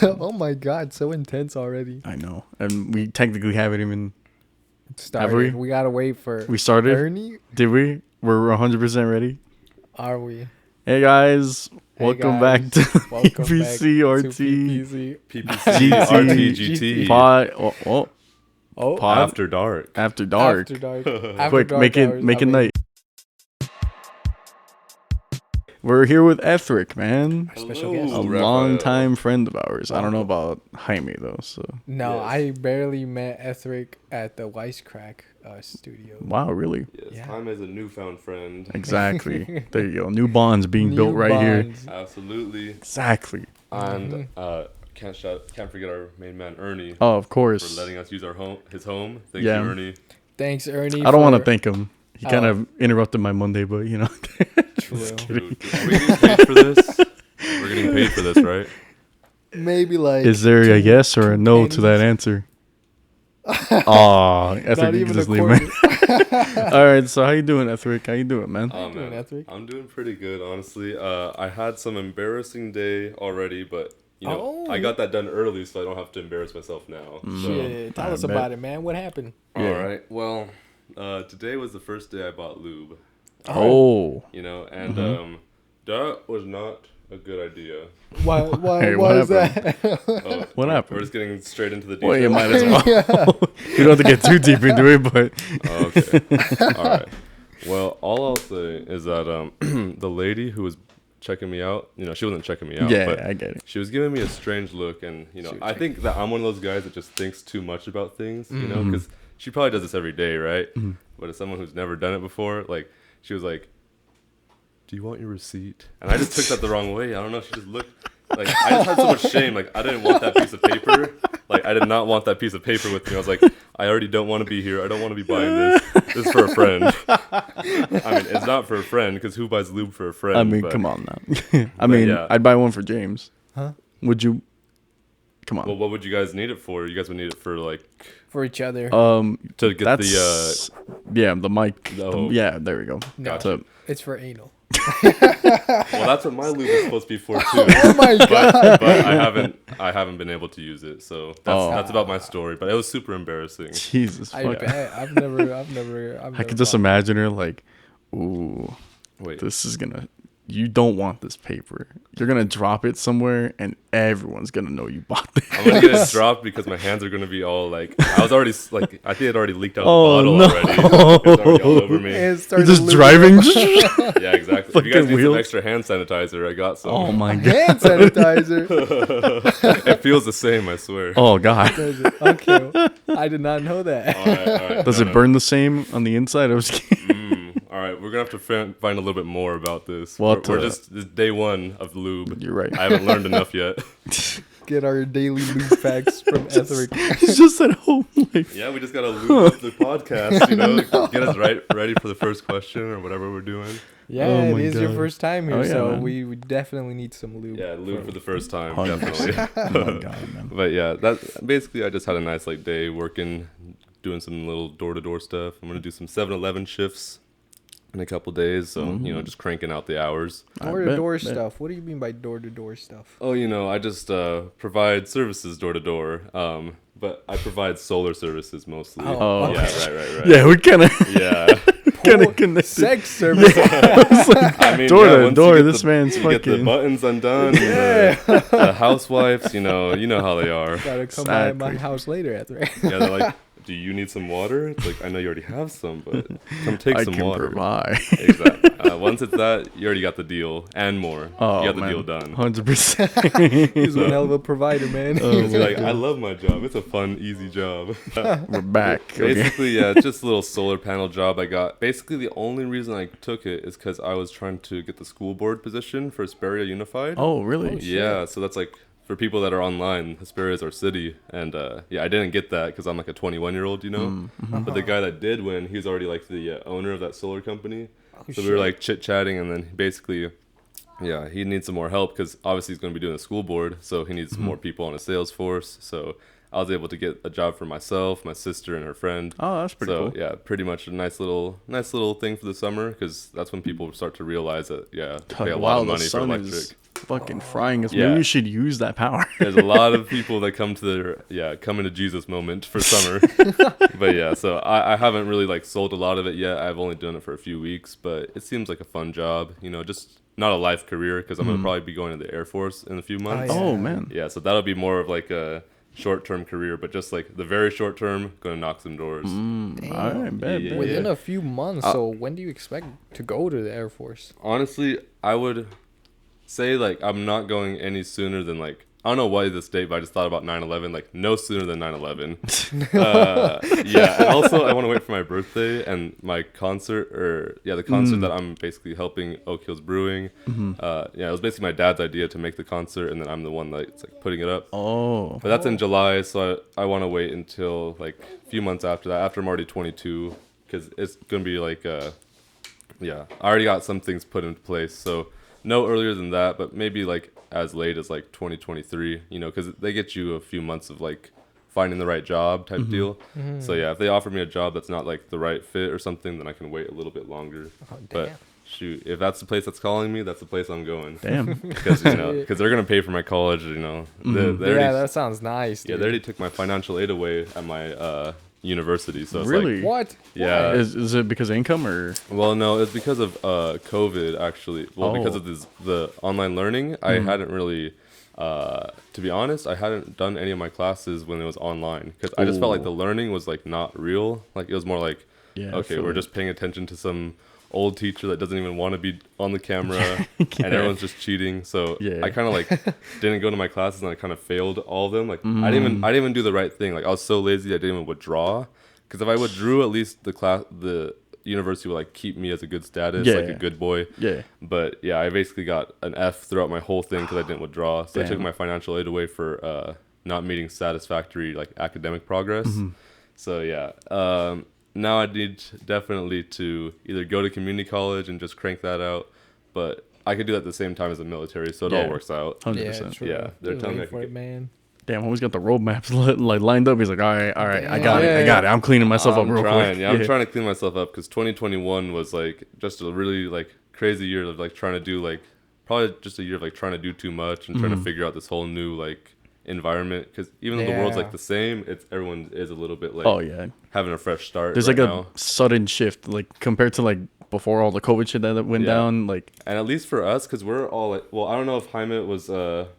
Oh my God, so intense already. I know. And we technically haven't even Started. We gotta wait for. We started? Ernie. Did we? We're 100% ready. Are we? Hey guys, welcome back to PPC PPC RT Pod. Pod After Dark. After dark. After Quick, dark make hours, it night. We're here with Etheric, man. Special guest. A long-time friend of ours. I don't know about Jaime though. So No, Yes. I barely met Etheric at the Wisecrack studio. wow, really? Yes, Yeah. Time as a newfound friend. Exactly. There you go. New bonds being New built right here. bonds. Absolutely. Exactly. And can't forget our main man Ernie Oh, of for course. letting us use his home. Thank Yeah. you, Ernie. Thanks, Ernie. I don't want to for- thank him. He kind of interrupted my Monday, but you know. True. Dude, are we getting paid for this? We're getting paid for this, right? Maybe like. Is there a yes or a no to that answer? Oh, Etheric, Not you even can just a leave, man. All right, so how you doing, Etheric? How you doing, man? Oh, doing, man. Etheric? I'm doing pretty good, honestly. I had some embarrassing day already, but you know, I got that done early, so I don't have to embarrass myself now. So, Shit, tell I us bet. about it, man. What happened? Yeah. all right. Well, today was the first day I bought lube. Oh, You know, and that was not a good idea. Why Hey, why what is that? Oh, What happened? We're just getting straight into the well, details. you might as well. You don't have to get too deep into it, but Oh, okay. All right. Well, all I'll say is that the lady who was checking me out, you know, she wasn't checking me out, yeah, but I get it. she was giving me a strange look, and you know, I think that I'm one of those guys that just thinks too much about things, you know, because she probably does this every day, right? But as someone who's never done it before, like, she was like, "Do you want your receipt?" And I just took that the wrong way. I don't know. She just looked like I just had so much shame. Like, I didn't want that piece of paper. Like, I did not want that piece of paper with me. I was like, I already don't want to be here. I don't want to be buying this. This is for a friend. I mean, it's not for a friend, because who buys lube for a friend? I mean, but- come on now. I mean, yeah. I'd buy one for James. Huh? Would you? Come on. Well, what would you guys need it for? You guys would need it for, like, For each other. to get that's yeah, the mic. Oh. Yeah, there we go. No. gotcha. It's for anal. Well, that's what my lube is supposed to be for too. Oh my God. But I haven't been able to use it, so that's about my story. But it was super embarrassing. Jesus. I fuck. bet. I've never. I could just imagine her like, ooh, Wait, this is gonna. You don't want this paper. You're gonna drop it somewhere, and everyone's gonna know you bought this. I'm gonna get it dropped because my hands are gonna be all like I was already like I think it already leaked out Oh, the bottle no. already. It's already all over me. It You're started just losing- driving. Yeah, exactly. If you guys Fucking need wheels. some extra hand sanitizer, I got some. Oh my god. Hand sanitizer. It feels the same, I swear. Oh god. Does it? Okay. I did not know that. All right. Does it burn the same on the inside? I was kidding. All right, we're gonna have to find a little bit more about this. What, We're just this is day one of lube. You're right. I haven't learned enough yet. Get our daily lube facts from Etheric. He's just at home. Like, Yeah, we just gotta lube up the podcast, you know, get us ready for the first question or whatever we're doing. Yeah, Oh it my is your God. first time here, Oh, yeah, so man. we definitely need some lube. Yeah, lube for the first time, 100%. definitely. oh my god, man. But yeah, that basically I just had a nice like day working, doing some little door-to-door stuff. I'm gonna do some 7-Eleven shifts in a couple days, so you know, just cranking out the hours. Door to door bet. stuff. What do you mean by door to door stuff? Oh, you know, I just provide services door to door, but I provide solar services mostly. Oh, yeah, okay. right. Yeah, we kind of Yeah. connected. Sex service. I mean, Door yeah, to once door, you get this the, man's you get the fucking- buttons undone. The housewives, you know how they are. Gotta come by my Exactly. house later, Etheric. Yeah, they're like, "Do you need some water?" It's like, I know you already have some, but come take I some can water. provide. Exactly. Once it's that, you already got the deal and more. Oh, you got the man. deal done. 100%. He's one hell of a provider, man. Oh, It's my like, God. I love my job. It's a fun, easy job. We're back. Okay. Basically, yeah, it's just a little solar panel job I got. Basically, the only reason I took it is because I was trying to get the school board position for Hesperia Unified. Oh, really? Yeah, so that's like, for people that are online, Hesperia is our city. And yeah, I didn't get that because I'm like a 21-year-old, you know? But the guy that did win, he's already like the owner of that solar company. So we were like chit-chatting, and then basically, yeah, he needs some more help because obviously he's going to be doing a school board. So he needs some more people on a sales force. So I was able to get a job for myself, my sister, and her friend. Oh, that's pretty So cool. yeah, pretty much a nice little thing for the summer because that's when people start to realize that they pay a lot Wow, of the money for sun electric. is fucking frying us. Yeah. Maybe we should use that power. There's a lot of people that come to their coming to Jesus moment for summer. But yeah, so I haven't really like sold a lot of it yet. I've only done it for a few weeks, but it seems like a fun job. You know, just not a life career because I'm gonna probably be going to the Air Force in a few months. yeah. Oh man. Yeah, so that'll be more of like a short-term career, but just like the very short term, gonna knock some doors. All right, bet. Yeah, bet. Within a few months. So when do you expect to go to the Air Force? Honestly, I would say like I'm not going any sooner than like I don't know why this date, but I just thought about 9/11. Like no sooner than 9/11. Yeah, and also I want to wait for my birthday and my concert, or the concert that I'm basically helping Oak Hills Brewing. Yeah, it was basically my dad's idea to make the concert, and then I'm the one that's like putting it up. Oh. But that's in July, so I want to wait until like a few months after that, after I'm already 22, because it's gonna be like I already got some things put into place, so no earlier than that, but maybe like as late as like 2023, you know, because they get you a few months of like finding the right job type deal. So yeah, if they offer me a job that's not like the right fit or something, then I can wait a little bit longer. Oh, But damn. shoot, if that's the place that's calling me, that's the place I'm going. Damn. Because they're gonna pay for my college. You know, they already, Yeah, that sounds nice. yeah, Dude. they already took my financial aid away at my university. So it's Really? like, What? yeah. Is it because of income or? Well, no, it's because of COVID actually. Well, because of the online learning, I hadn't really, to be honest, I hadn't done any of my classes when it was online because I just felt like the learning was like not real. Like it was more like, Yeah, I okay, feel we're it. just paying attention to some old teacher that doesn't even want to be on the camera, and everyone's just cheating. So Yeah. I kind of like didn't go to my classes, and I kind of failed all of them. Like I didn't even do the right thing. Like I was so lazy, I didn't even withdraw. Because if I withdrew, at least the university would like keep me as a good status, like a good boy. Yeah. But yeah, I basically got an F throughout my whole thing because I didn't withdraw. So I took Damn. my financial aid away for not meeting satisfactory like academic progress. So yeah, now I need definitely to either go to community college and just crank that out, but I could do that at the same time as the military, so it all works out. 100%. true. Yeah, they're Just telling me wait I for can it, man. Damn, homie's got the roadmaps like lined up. He's like, all right, I got Damn. it, I got it. I'm cleaning myself up I'm real trying, quick. yeah, I'm trying to clean myself up because 2021 was like just a really like crazy year of like trying to do like probably just a year of like trying to do too much and trying to figure out this whole new like environment because even though the world's like the same, everyone is a little bit like Oh yeah, having a fresh start. there's right like now. a sudden shift, like compared to like before all the COVID shit that went Yeah. down. Like, And at least for us, because we're all like, well, I don't know if Jaime was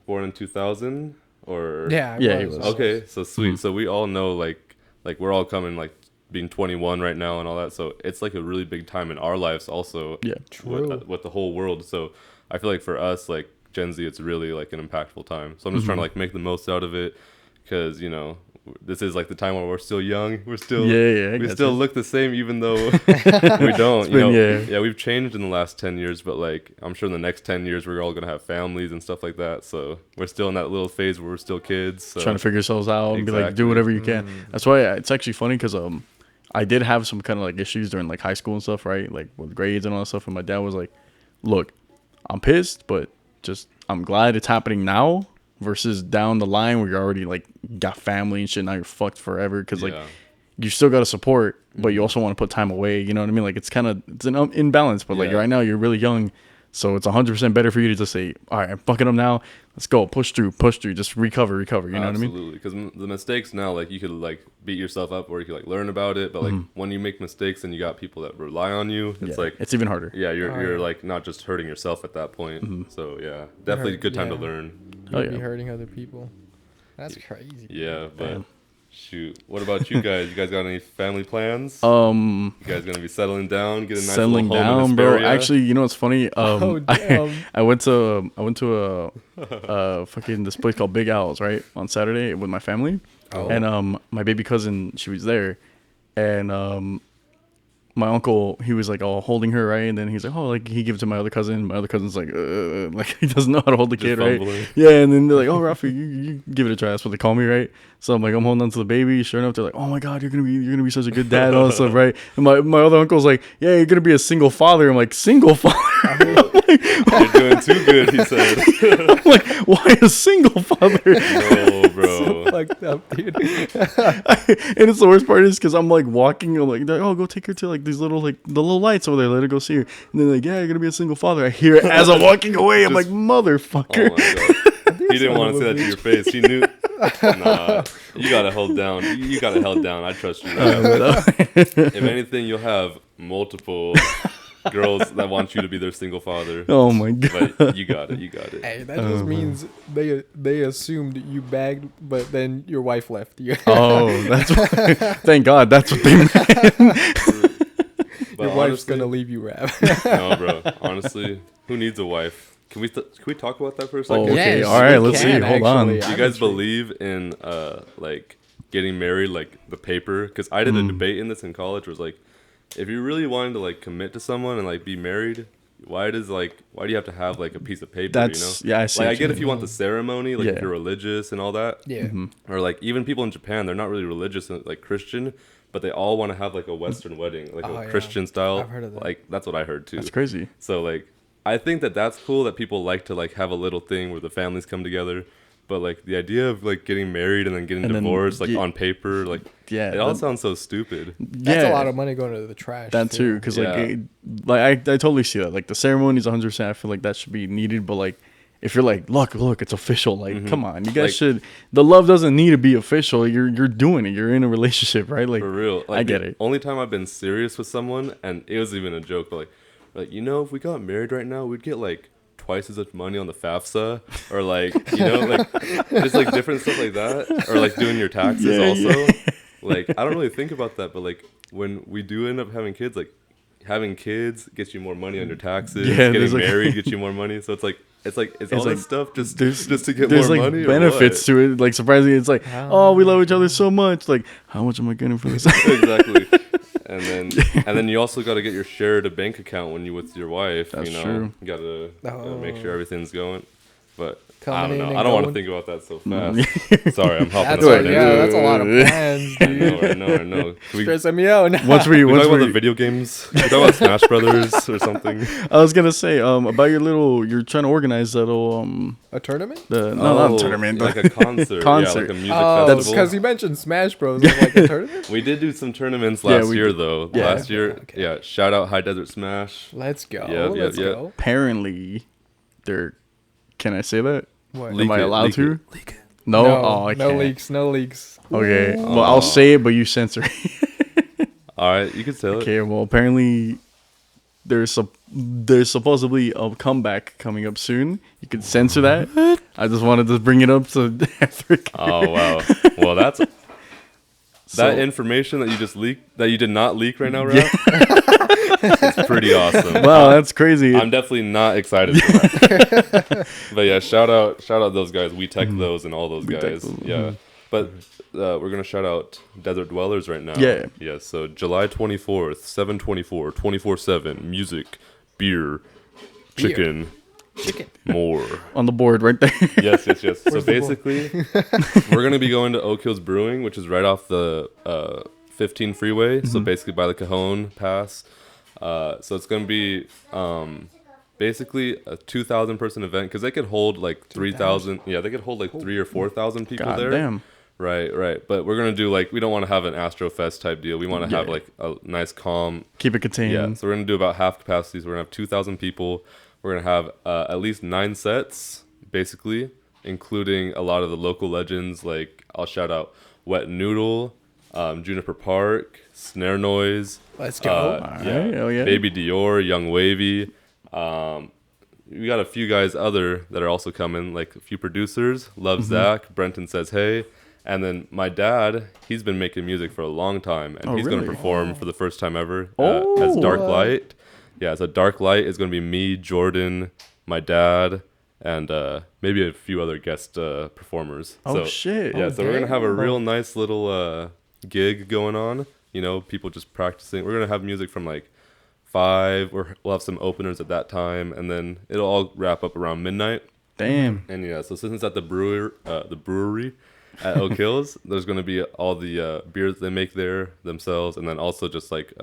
born in 2000 or Yeah, Yeah, he was. Okay, so sweet. So we all know like we're all coming like being 21 right now and all that. So it's like a really big time in our lives also. yeah, True. With the whole world. So I feel like for us like Gen Z, it's really like an impactful time. So I'm just trying to like make the most out of it because you know this is like the time where we're still young. We're still I we got still you. look the same even though we don't. You know, been- yeah, we've changed in the last 10 years, but like I'm sure in the next 10 years we're all gonna have families and stuff like that. So we're still in that little phase where we're still kids. So. trying to figure yourselves out and be like, Exactly. do whatever you can. That's why it's actually funny because I did have some kind of like issues during like high school and stuff, right? Like with grades and all that stuff. And my dad was like, look, I'm pissed, but just I'm glad it's happening now versus down the line where you're already like got family and shit. Now you're fucked forever because like Yeah. you still got to support, but you also want to put time away. You know what I mean? Like it's kind of it's an imbalance, but like Yeah. right now you're really young. So it's 100% better for you to just say, all right, I'm fucking up now. Let's go. Push through. Just recover. You know what I mean? Absolutely, because the mistakes now, like you could like beat yourself up, or you could like learn about it. But like when you make mistakes and you got people that rely on you, it's Yeah, like it's even harder. yeah, you're Oh, you're yeah. like not just hurting yourself at that point. So yeah, definitely a good time to Yeah. learn. Oh, You'd be yeah. hurting other people. That's crazy. Yeah, but Damn. shoot, what about you guys? You guys got any family plans? You guys gonna be settling down, get a nice Settling little home in down, bro. Hesperia? Actually, you know what's funny? Oh, damn. I went to a fucking this place called Big Owls, right, on Saturday with my family, Oh. and my baby cousin, she was there, and my uncle, he was like all holding her, right, and then he's like, oh, like he gives it to my other cousin. My other cousin's like he doesn't know how to hold the Just kid, right? fumbling. Yeah, and then they're like, oh, Raph, you give it a try. That's what they call me, right? So I'm like, I'm holding on to the baby. Sure enough, they're like, oh my god, you're gonna be such a good dad, and all that stuff, right? And my other uncle's like, yeah, you're gonna be a single father. I'm like, single father? You're doing too good, he said. I'm like, why a single father? No, bro. fucked up, dude. And it's the worst part is because I'm like walking, I'm like, oh, go take her to like these little like the little lights over there, let her go see her. And they're like, yeah, you're gonna be a single father. I hear it as I'm walking away. I'm like, motherfucker. Oh my god. He didn't want to say that to your face. He knew. Nah, you got it held down. You got it held down. I trust you. If anything, you'll have multiple girls that want you to be their single father. Oh my god. But you got it. You got it. Hey, that just means they assumed you bagged, but then your wife left you. Oh, that's what, thank God. That's what they meant. But Your wife's gonna leave you, Raph. No, bro. Honestly, who needs a wife? Can we talk about that for a second? Oh, okay. Yes, all right. we Let's see. can, Hold on. actually. Do you guys believe in like getting married, like the paper? Because I did a debate in this in college. Where it was like, if you really wanted to like commit to someone and like be married, why do you have to have like a piece of paper? That's you know? yeah. I see. Like I what get you if you want the ceremony, like if Yeah. you're religious and all that, Yeah. or like even people in Japan, they're not really religious and like Christian, but they all want to have like a Western wedding, like Oh, a yeah. Christian style. I've heard of that. Like that's what I heard too. That's crazy. So like I think that that's cool that people like to like have a little thing where the families come together, but like the idea of like getting married and then getting And then divorced like get- on paper, like Yeah. it all sounds so stupid. That's a lot of money going to the trash. That too, because Yeah. like I totally see that. Like the ceremonies, 100%. I feel like that should be needed, but like if you're like, look, it's official. Like, come on, you guys Like- should. The love doesn't need to be official. You're doing it. You're in a relationship, right? Like For real. Like, I get the it. Only time I've been serious with someone, and it was even a joke, but like if we got married right now, we'd get like twice as much money on the FAFSA, or like like just like different stuff like that, or like doing your taxes Yeah, also. Like I don't really think about that, but like when we do end up having kids, like having kids gets you more money on your taxes. Yeah, Getting there's, like- married gets you more money. So it's all like, this stuff just There's to get there's more like money. benefits to it. Like surprisingly, it's like, Oh. oh, we love each other so much. Like, how much am I getting for this? Exactly. And then you also got to get your shared a bank account when you with your wife. That's you know, true. You gotta make sure everything's going. But I Coming don't in know. and I don't want to going. think about that so fast. Sorry, I'm hopping That's us right a, into yeah, it. that's a lot of plans, I dude. know. Can we Stressing me out now. once we talk about the we video games? Can we talk about Smash Brothers or something? I was gonna say about you're trying to organize that little A tournament? not a tournament, Like a concert. Concert. Yeah, like a music Oh, festival. because you mentioned Smash Bros. Like a tournament? We did do some tournaments Yeah, last we year, did. though. Yeah. Last year, Okay. yeah. Shout out High Desert Smash. Let's go. Yep, Let's yep. go. apparently they're. Can I say that? What? Leak Am I it, allowed leak to? it. No. No, Oh, I no can't. leaks. No leaks. Okay. Well, I'll say it, but you censor it. All right, you can tell it. Okay. Well, apparently there's supposedly a comeback coming up soon. You could censor that. I just wanted to bring it up to Etheric. Oh wow. Well, that's So- that information that you just leaked, that you did not leak right now, Raph. It's pretty awesome. Wow, that's crazy. I'm definitely not excited for that. But yeah, shout out those guys. We tech those and all those We tech guys. those. Yeah. But we're gonna shout out Desert Dwellers right now. Yeah. Yeah. So July 24th, 7/24, 24/7, music, beer, chicken, more. On the board right there. Yes. So Where's the board? basically, we're gonna be going to Oak Hills Brewing, which is right off the 15 freeway. So basically by the Cajon Pass. So it's gonna be basically a 2,000 person event because they could hold like 3,000. Yeah, they could hold like 3,000 or 4,000 people God there. damn. Right. But we're gonna do like we don't want to have an Astrofest type deal. We want to have Yeah. like a nice calm. Keep it contained. Yeah. So we're gonna do about half capacity. So we're gonna have 2,000 people. We're gonna have at least 9 sets, basically, including a lot of the local legends. Like I'll shout out Wet Noodle, Juniper Park, Snare Noise. Let's go. Alright, hell yeah. Baby Dior, Young Wavy. We got a few guys other that are also coming, like a few producers. Love Zach, Brenton Says Hey. And then my dad, he's been making music for a long time, and Oh, he's going to really? perform for the first time ever as Oh, Dark what? Light. Yeah, so Dark Light is going to be me, Jordan, my dad, and maybe a few other guest performers. Oh, so, shit. Yeah, Oh, so we're going to have a damn. real nice little gig going on. You know, people just practicing. We're going to have music from like 5, or we'll have some openers at that time, and then it'll all wrap up around midnight. Damn. And yeah, so since it's at the brewery at Oak Hills, there's going to be all the beers they make there themselves, and then also just like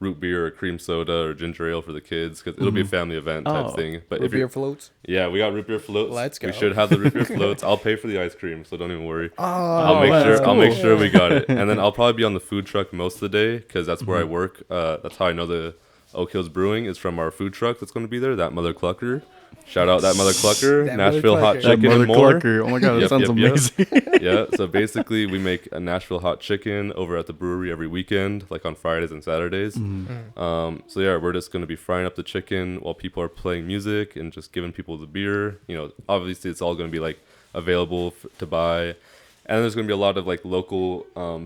root beer or cream soda or ginger ale for the kids because it'll be a family event type thing. But Root if you're beer floats. yeah, we got root beer floats. Let's go. We should have the root beer floats. I'll pay for the ice cream, so don't even worry. Oh, I'll make sure we got it. And then I'll probably be on the food truck most of the day because that's where I work. That's how I know the Oak Hills Brewing is from our food truck that's going to be there. That Mother Clucker. Shout out that Mother Clucker. That Nashville Mother hot Clucker. That chicken Mother and more. Clucker. Oh my god, that Yep, sounds yep, yep. amazing. Yeah, so basically we make a Nashville hot chicken over at the brewery every weekend, like on Fridays and Saturdays. So yeah, we're just going to be frying up the chicken while people are playing music and just giving people the beer. You know, obviously it's all going to be like available to buy. And there's going to be a lot of like local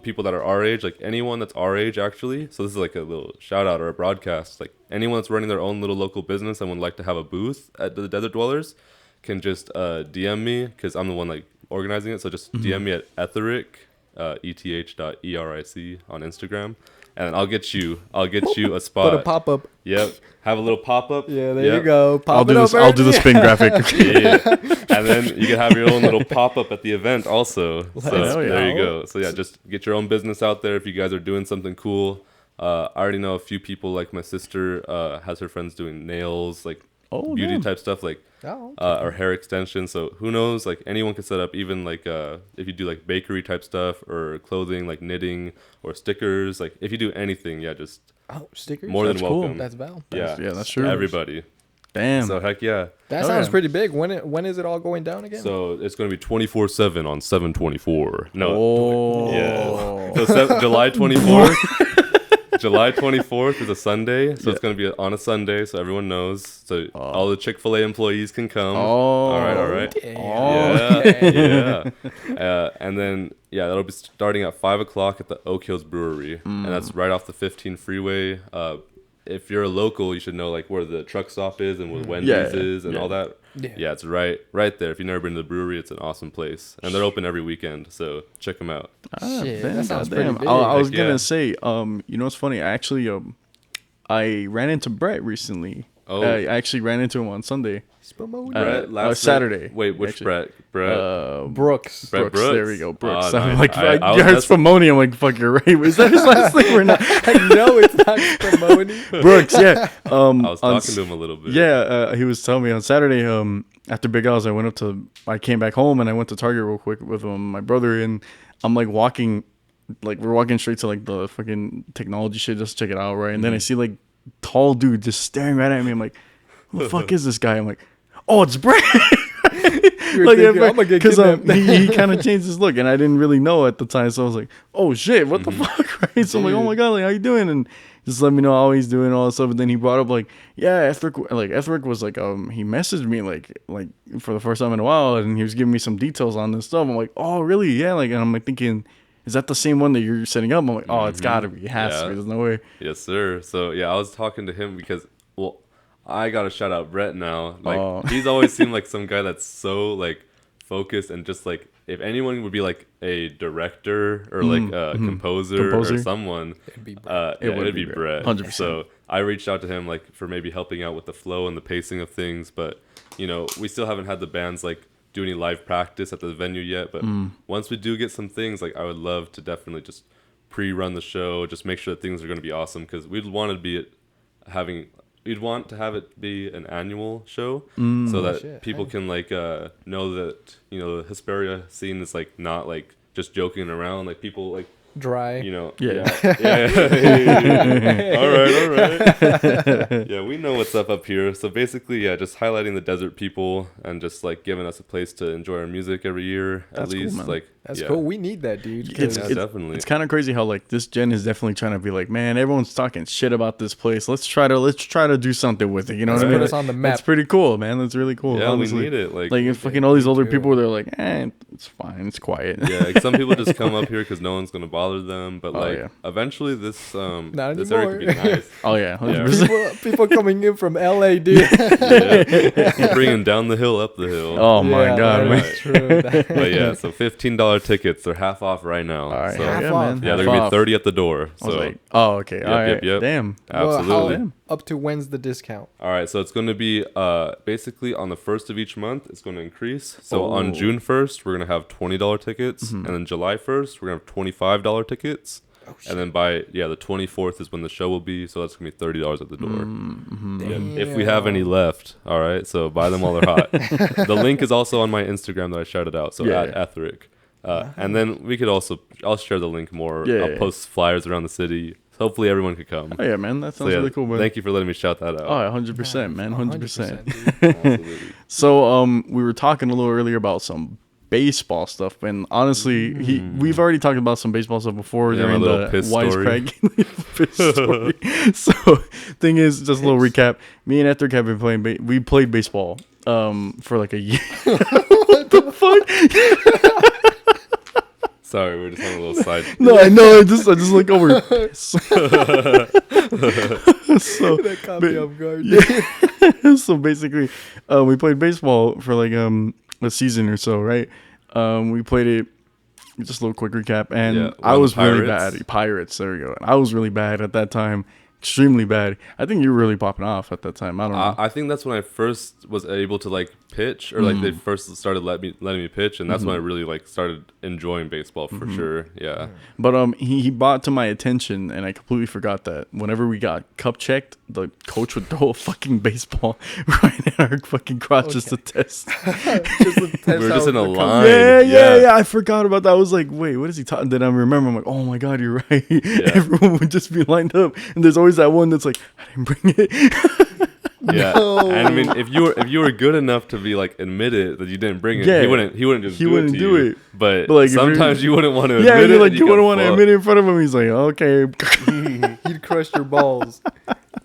people that are our age, like anyone that's our age actually. So this is like a little shout out or a broadcast. Like anyone that's running their own little local business and would like to have a booth at the Desert Dwellers can just DM me because I'm the one like organizing it. So just DM me at Etheric, ETH.ERIC on Instagram. And I'll get you a spot. Put a pop up. Yep. Have a little pop up. Yeah, there you go. Pop I'll do it this. up, I'll do the Ernie. spin graphic. Yeah. And then you can have your own little pop up at the event also. So Let's there you go. go. So yeah, just get your own business out there if you guys are doing something cool. I already know a few people, like my sister has her friends doing nails, like beauty damn. type stuff, like Oh, or hair extensions. So who knows? Like anyone can set up, even like if you do like bakery type stuff or clothing, like knitting or stickers. Like if you do anything, yeah, just stickers. more than That's cool. welcome. That's Val. Yeah, that's true. Everybody. Damn. So heck yeah. That Oh, sounds yeah. pretty big. When is it all going down again? So it's going to be 24/7 on 7/24. No. Oh. Yeah. So July 24th. July 24th is a Sunday, so it's going to be on a Sunday, so everyone knows. So all the Chick-fil-A employees can come. Oh. All right. Oh. Yeah. And then, yeah, that'll be starting at 5 o'clock at the Oak Hills Brewery. And that's right off the 15 freeway. If you're a local, you should know like where the truck stop is and where Wendy's is and all that. Yeah, it's right there. If you've never been to the brewery, it's an awesome place. And they're open every weekend, so check them out. Shit, Damn, that sounds goddamn. pretty big. I was Heck gonna yeah. say, you know what's funny? I actually, I ran into Brett recently. Oh. I actually ran into him on Sunday. Spumoni. Brett, last night- Saturday. Wait, which actually. Brett? Brett. Brooks. Brett Brooks. There we go, Brooks. I'm nice. like, I I was heard messing- Spumoni. I'm like, fuck, you're right. Is that his last name or not? No, it's not Spumoni. Brooks, yeah. I was talking to him a little bit. Yeah, he was telling me on Saturday. After Big Al's, I came back home and I went to Target real quick with my brother, and I'm like walking, like we're walking straight to like the fucking technology shit just to check it out, right? And then I see like tall dude just staring right at me. I'm like, who the fuck is this guy? I'm like, oh, it's Brett. You're thinking, I'm gonna get kidnapped. he kind of changed his look, and I didn't really know at the time, so I was like, "Oh shit, what the fuck?" Right? So I'm like, "Oh my god, like how you doing?" And just let me know how he's doing, all that stuff. And then he brought up like, "Yeah, Etheric was like, he messaged me like for the first time in a while, and he was giving me some details on this stuff." I'm like, "Oh really? Yeah." Like, and I'm like thinking, is that the same one that you're setting up? I'm like, "Oh, it's gotta be. It has to be. There's no way." Yes, sir. So yeah, I was talking to him because I gotta shout out Brett now. Like he's always seemed like some guy that's so like focused and just like if anyone would be like a director or like a composer or someone, it'd be Brett. It'd be Brett. 100%. So I reached out to him like for maybe helping out with the flow and the pacing of things, but you know we still haven't had the bands like do any live practice at the venue yet. But once we do get some things, like I would love to definitely just pre-run the show, just make sure that things are going to be awesome because we'd want to have it be an annual show so that people can like know that you know the Hesperia scene is like not like just joking around, like people like Dry. you know Yeah. all right yeah, we know what's up here. So basically just highlighting the desert people and just like giving us a place to enjoy our music every year at That's cool, least man. like That's cool. We need that, dude. 'cause- definitely. It's kind of crazy how like this gen is definitely trying to be like, man, everyone's talking shit about this place. Let's try to do something with it. You know what I Let's mean? put us on the map. That's pretty cool, man. That's really cool. Yeah, honestly. we need it. Like Like fucking all these older people, they're like, it's fine, it's quiet. yeah, like some people just come up here because no one's gonna bother them. But like yeah. eventually, this this anymore. area could be nice. Oh yeah, 100%. people coming in from LA, dude. Yeah. Bringing down the hill, up the hill. Oh my Yeah, god, man. that's true. But yeah, so $15 tickets. They're half off right now. All right, so, yeah, Half off. man. yeah, they're Half gonna be off. 30 at the door. I was So like, oh okay, all right, yep. damn. absolutely. Well, up to when's the discount? All right, so it's going to be basically on the first of each month, it's going to increase. So Oh. on June 1st, we're going to have $20 tickets. And then July 1st, we're going to have $25 tickets. And then by the 24th is when the show will be. So that's gonna be $30 at the door. If we have any left, all right. So buy them while they're hot. The link is also on my Instagram that I shouted out. So at Etheric. And then I'll share the link more. I'll post flyers around the city. Hopefully everyone could come. Oh yeah, man, that sounds really cool, man. Thank you for letting me shout that out. Oh, 100%, man, 100%. So, we were talking a little earlier about some baseball stuff, and honestly, we've already talked about some baseball stuff before during the wisecracking piss story. So, thing is, just a little recap. Me and Etheric have been playing. We played baseball for like a year. What the fuck? Sorry, we're just on a little side. No, I know. I just look over. So That caught me off guard. Yeah. So basically, we played baseball for like a season or so, right? We played it. Just a little quick recap, and I was really bad. Pirates, there we go. And I was really bad at that time. Extremely bad. I think you were really popping off at that time. I don't know. I think that's when I first was able to like pitch, or like they first started letting me pitch, and that's when I really like started enjoying baseball for sure. Yeah. But he brought to my attention, and I completely forgot that whenever we got cup checked, the coach would throw a fucking baseball right at our fucking crotch just to test. We were just in a line. Yeah. I forgot about that. I was like, wait, what is he talking? Then I remember, I'm like, oh my god, you're right. Yeah. Everyone would just be lined up, and there's always that one that's like, I didn't bring it. Yeah, no. And I mean, if you were good enough to be like admit it that you didn't bring it, he wouldn't do it. But like, sometimes you wouldn't want to admit it. Like you wouldn't want to admit it in front of him. He's like, okay. You'd crush your balls.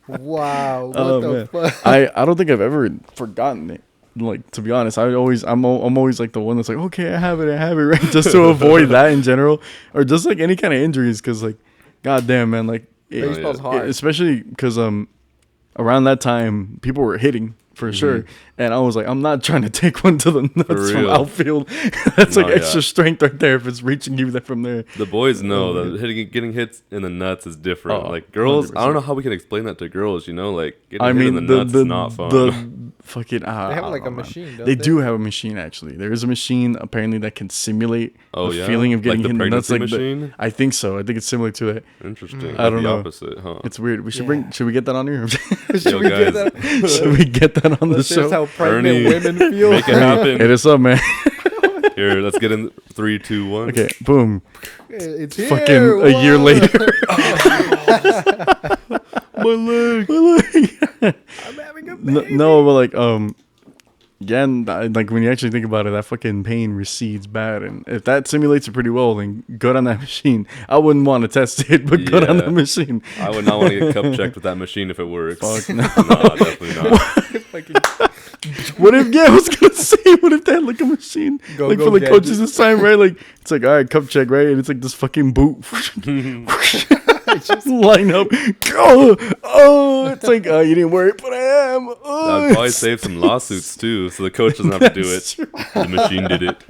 Wow. What the fuck? I don't think I've ever forgotten it. Like, to be honest, I'm always like the one that's like, okay, I have it, right? Just to avoid that in general, or just like any kind of injuries, because like, goddamn, man, like baseball's hard, especially because around that time people were hitting for sure, and I was like, I'm not trying to take one to the nuts from outfield. That's like extra strength right there if it's reaching you from there. The boys know that getting hits in the nuts is different. Like girls, 100%. I don't know how we can explain that to girls. You know, like getting hit in the nuts is not fun. Fucking they have like a machine. They do have a machine actually. There is a machine apparently that can simulate the feeling of getting hit in the nuts. Like machine? I think so. I think it's similar to that. Interesting. I don't know. Opposite, huh? It's weird. We should should we get that on here? Should we get that on the show? How pregnant women feel. Make it happen. Hit us up, man. Here, let's get in 3, 2, 1. Okay, boom. It's here. Fucking a year later. My leg. I'm having a baby. No, but like again, like when you actually think about it, that fucking pain recedes bad, and if that simulates it pretty well, then good on that machine. I wouldn't want to test it, but good on that machine. I would not want to get cup checked with that machine if it works. Fuck no. No, definitely not. What if I was gonna say, what if they had like a machine for the coaches this time, right? Like it's like, all right, cup check, right? And it's like this fucking boot. Just line up, go. Oh, it's like, you didn't worry, but I am. That'd probably save some lawsuits too, so the coach doesn't have to do it. True. The machine did it.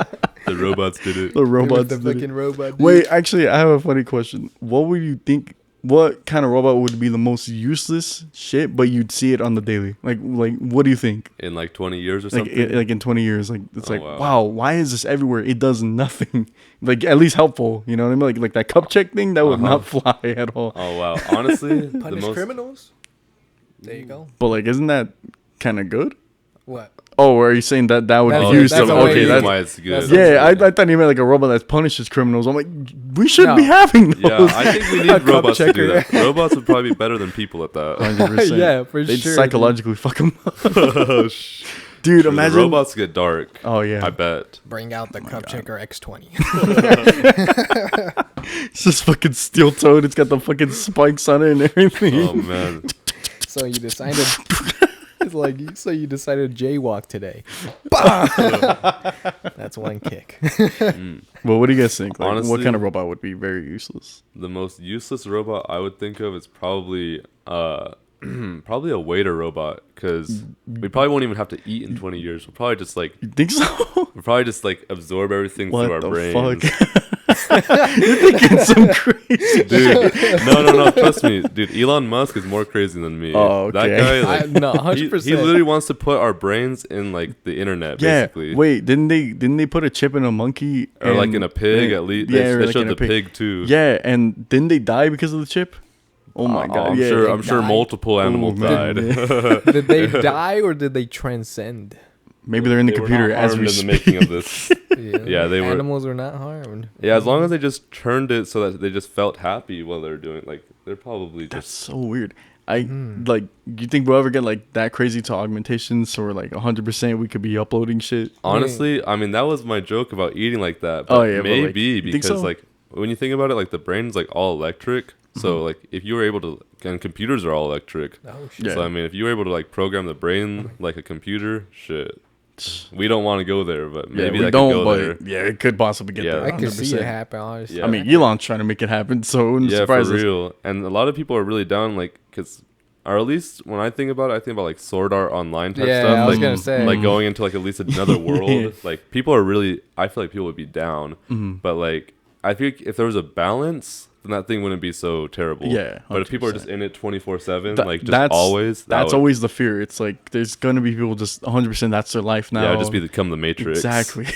The robots did it. The robots did it. Robot. Wait, actually, I have a funny question. What would you think? What kind of robot would be the most useless shit, but you'd see it on the daily? Like, what do you think? In like 20 years or something? Like in 20 years, like it's wow, why is this everywhere? It does nothing. Like at least helpful, you know what I mean? Like that cup check thing that would not fly at all. Oh wow, honestly, punish criminals. There you go. But like, isn't that kind of good? What? Oh, are you saying that would be used? Okay, that's why it's good. Yeah, I thought you meant like a robot that punishes criminals. I'm like, we shouldn't be having those. Yeah, I think we need robots to do that. Robots would probably be better than people at that. 100%. Yeah, for They'd sure. psychologically fuck them up. Dude, imagine the robots get dark. Oh yeah, I bet. Bring out the cup checker X20. It's just fucking steel toed. It's got the fucking spikes on it and everything. Oh man. So you decided. It's like, so you decided to jaywalk today. That's one kick. Well, what do you guys think? Like, honestly, what kind of robot would be very useless? The most useless robot I would think of is probably probably a waiter robot, because we probably won't even have to eat in 20 years. We'll probably just like, you think so? We'll probably just like absorb everything through our brains. Fuck? You're thinking some crazy Dude, no. Trust me, dude. Elon Musk is more crazy than me. Oh, okay. That guy, like, no, 100%. he literally wants to put our brains in like the internet, basically. Yeah. Wait, didn't they put a chip in a monkey Or like in a pig, at least. Yeah, They like showed in a the pig too. Yeah, and didn't they die because of the chip? Oh my god! I'm yeah, sure. they I'm sure died. multiple animals man. died. Did they die or did they transcend? Maybe they're in the They were computer not as harmed we in the speak. making of this. Yeah, they were. Animals were not harmed. Yeah, as long as they just turned it so that they just felt happy while they're doing it, like they're probably That's just. so weird. Like, you think we'll ever get like that crazy to augmentations or like 100% we could be uploading shit? Honestly, I mean that was my joke about eating like that. But Oh, yeah, but, like, maybe you think because so? like when you think about it, like the brain's like all electric. So like if you were able to, and computers are all electric. Oh shit. Yeah. So I mean, if you were able to like program the brain like a computer, shit. We don't want to go there, but maybe we that don't, could go there. but yeah, it could possibly get Yeah. there. I can see 100%. it happen, honestly. Yeah. I mean, Elon's trying to make it happen, so it wouldn't Yeah, surprise for us. real. And a lot of people are really down, like, because, or at least when I think about it, I think about like Sword Art Online type Yeah, stuff. I was like, gonna say. like going into like at least another world. Like people are really, I feel like people would be down. But like, I think if there was a balance, then that thing wouldn't be so terrible. Yeah, But if people are 100%. just in it 24/7, That- like just that's always, That's would, always the fear. It's like there's gonna be people just 100%. That's their life now. yeah, it'd just become the Matrix. exactly.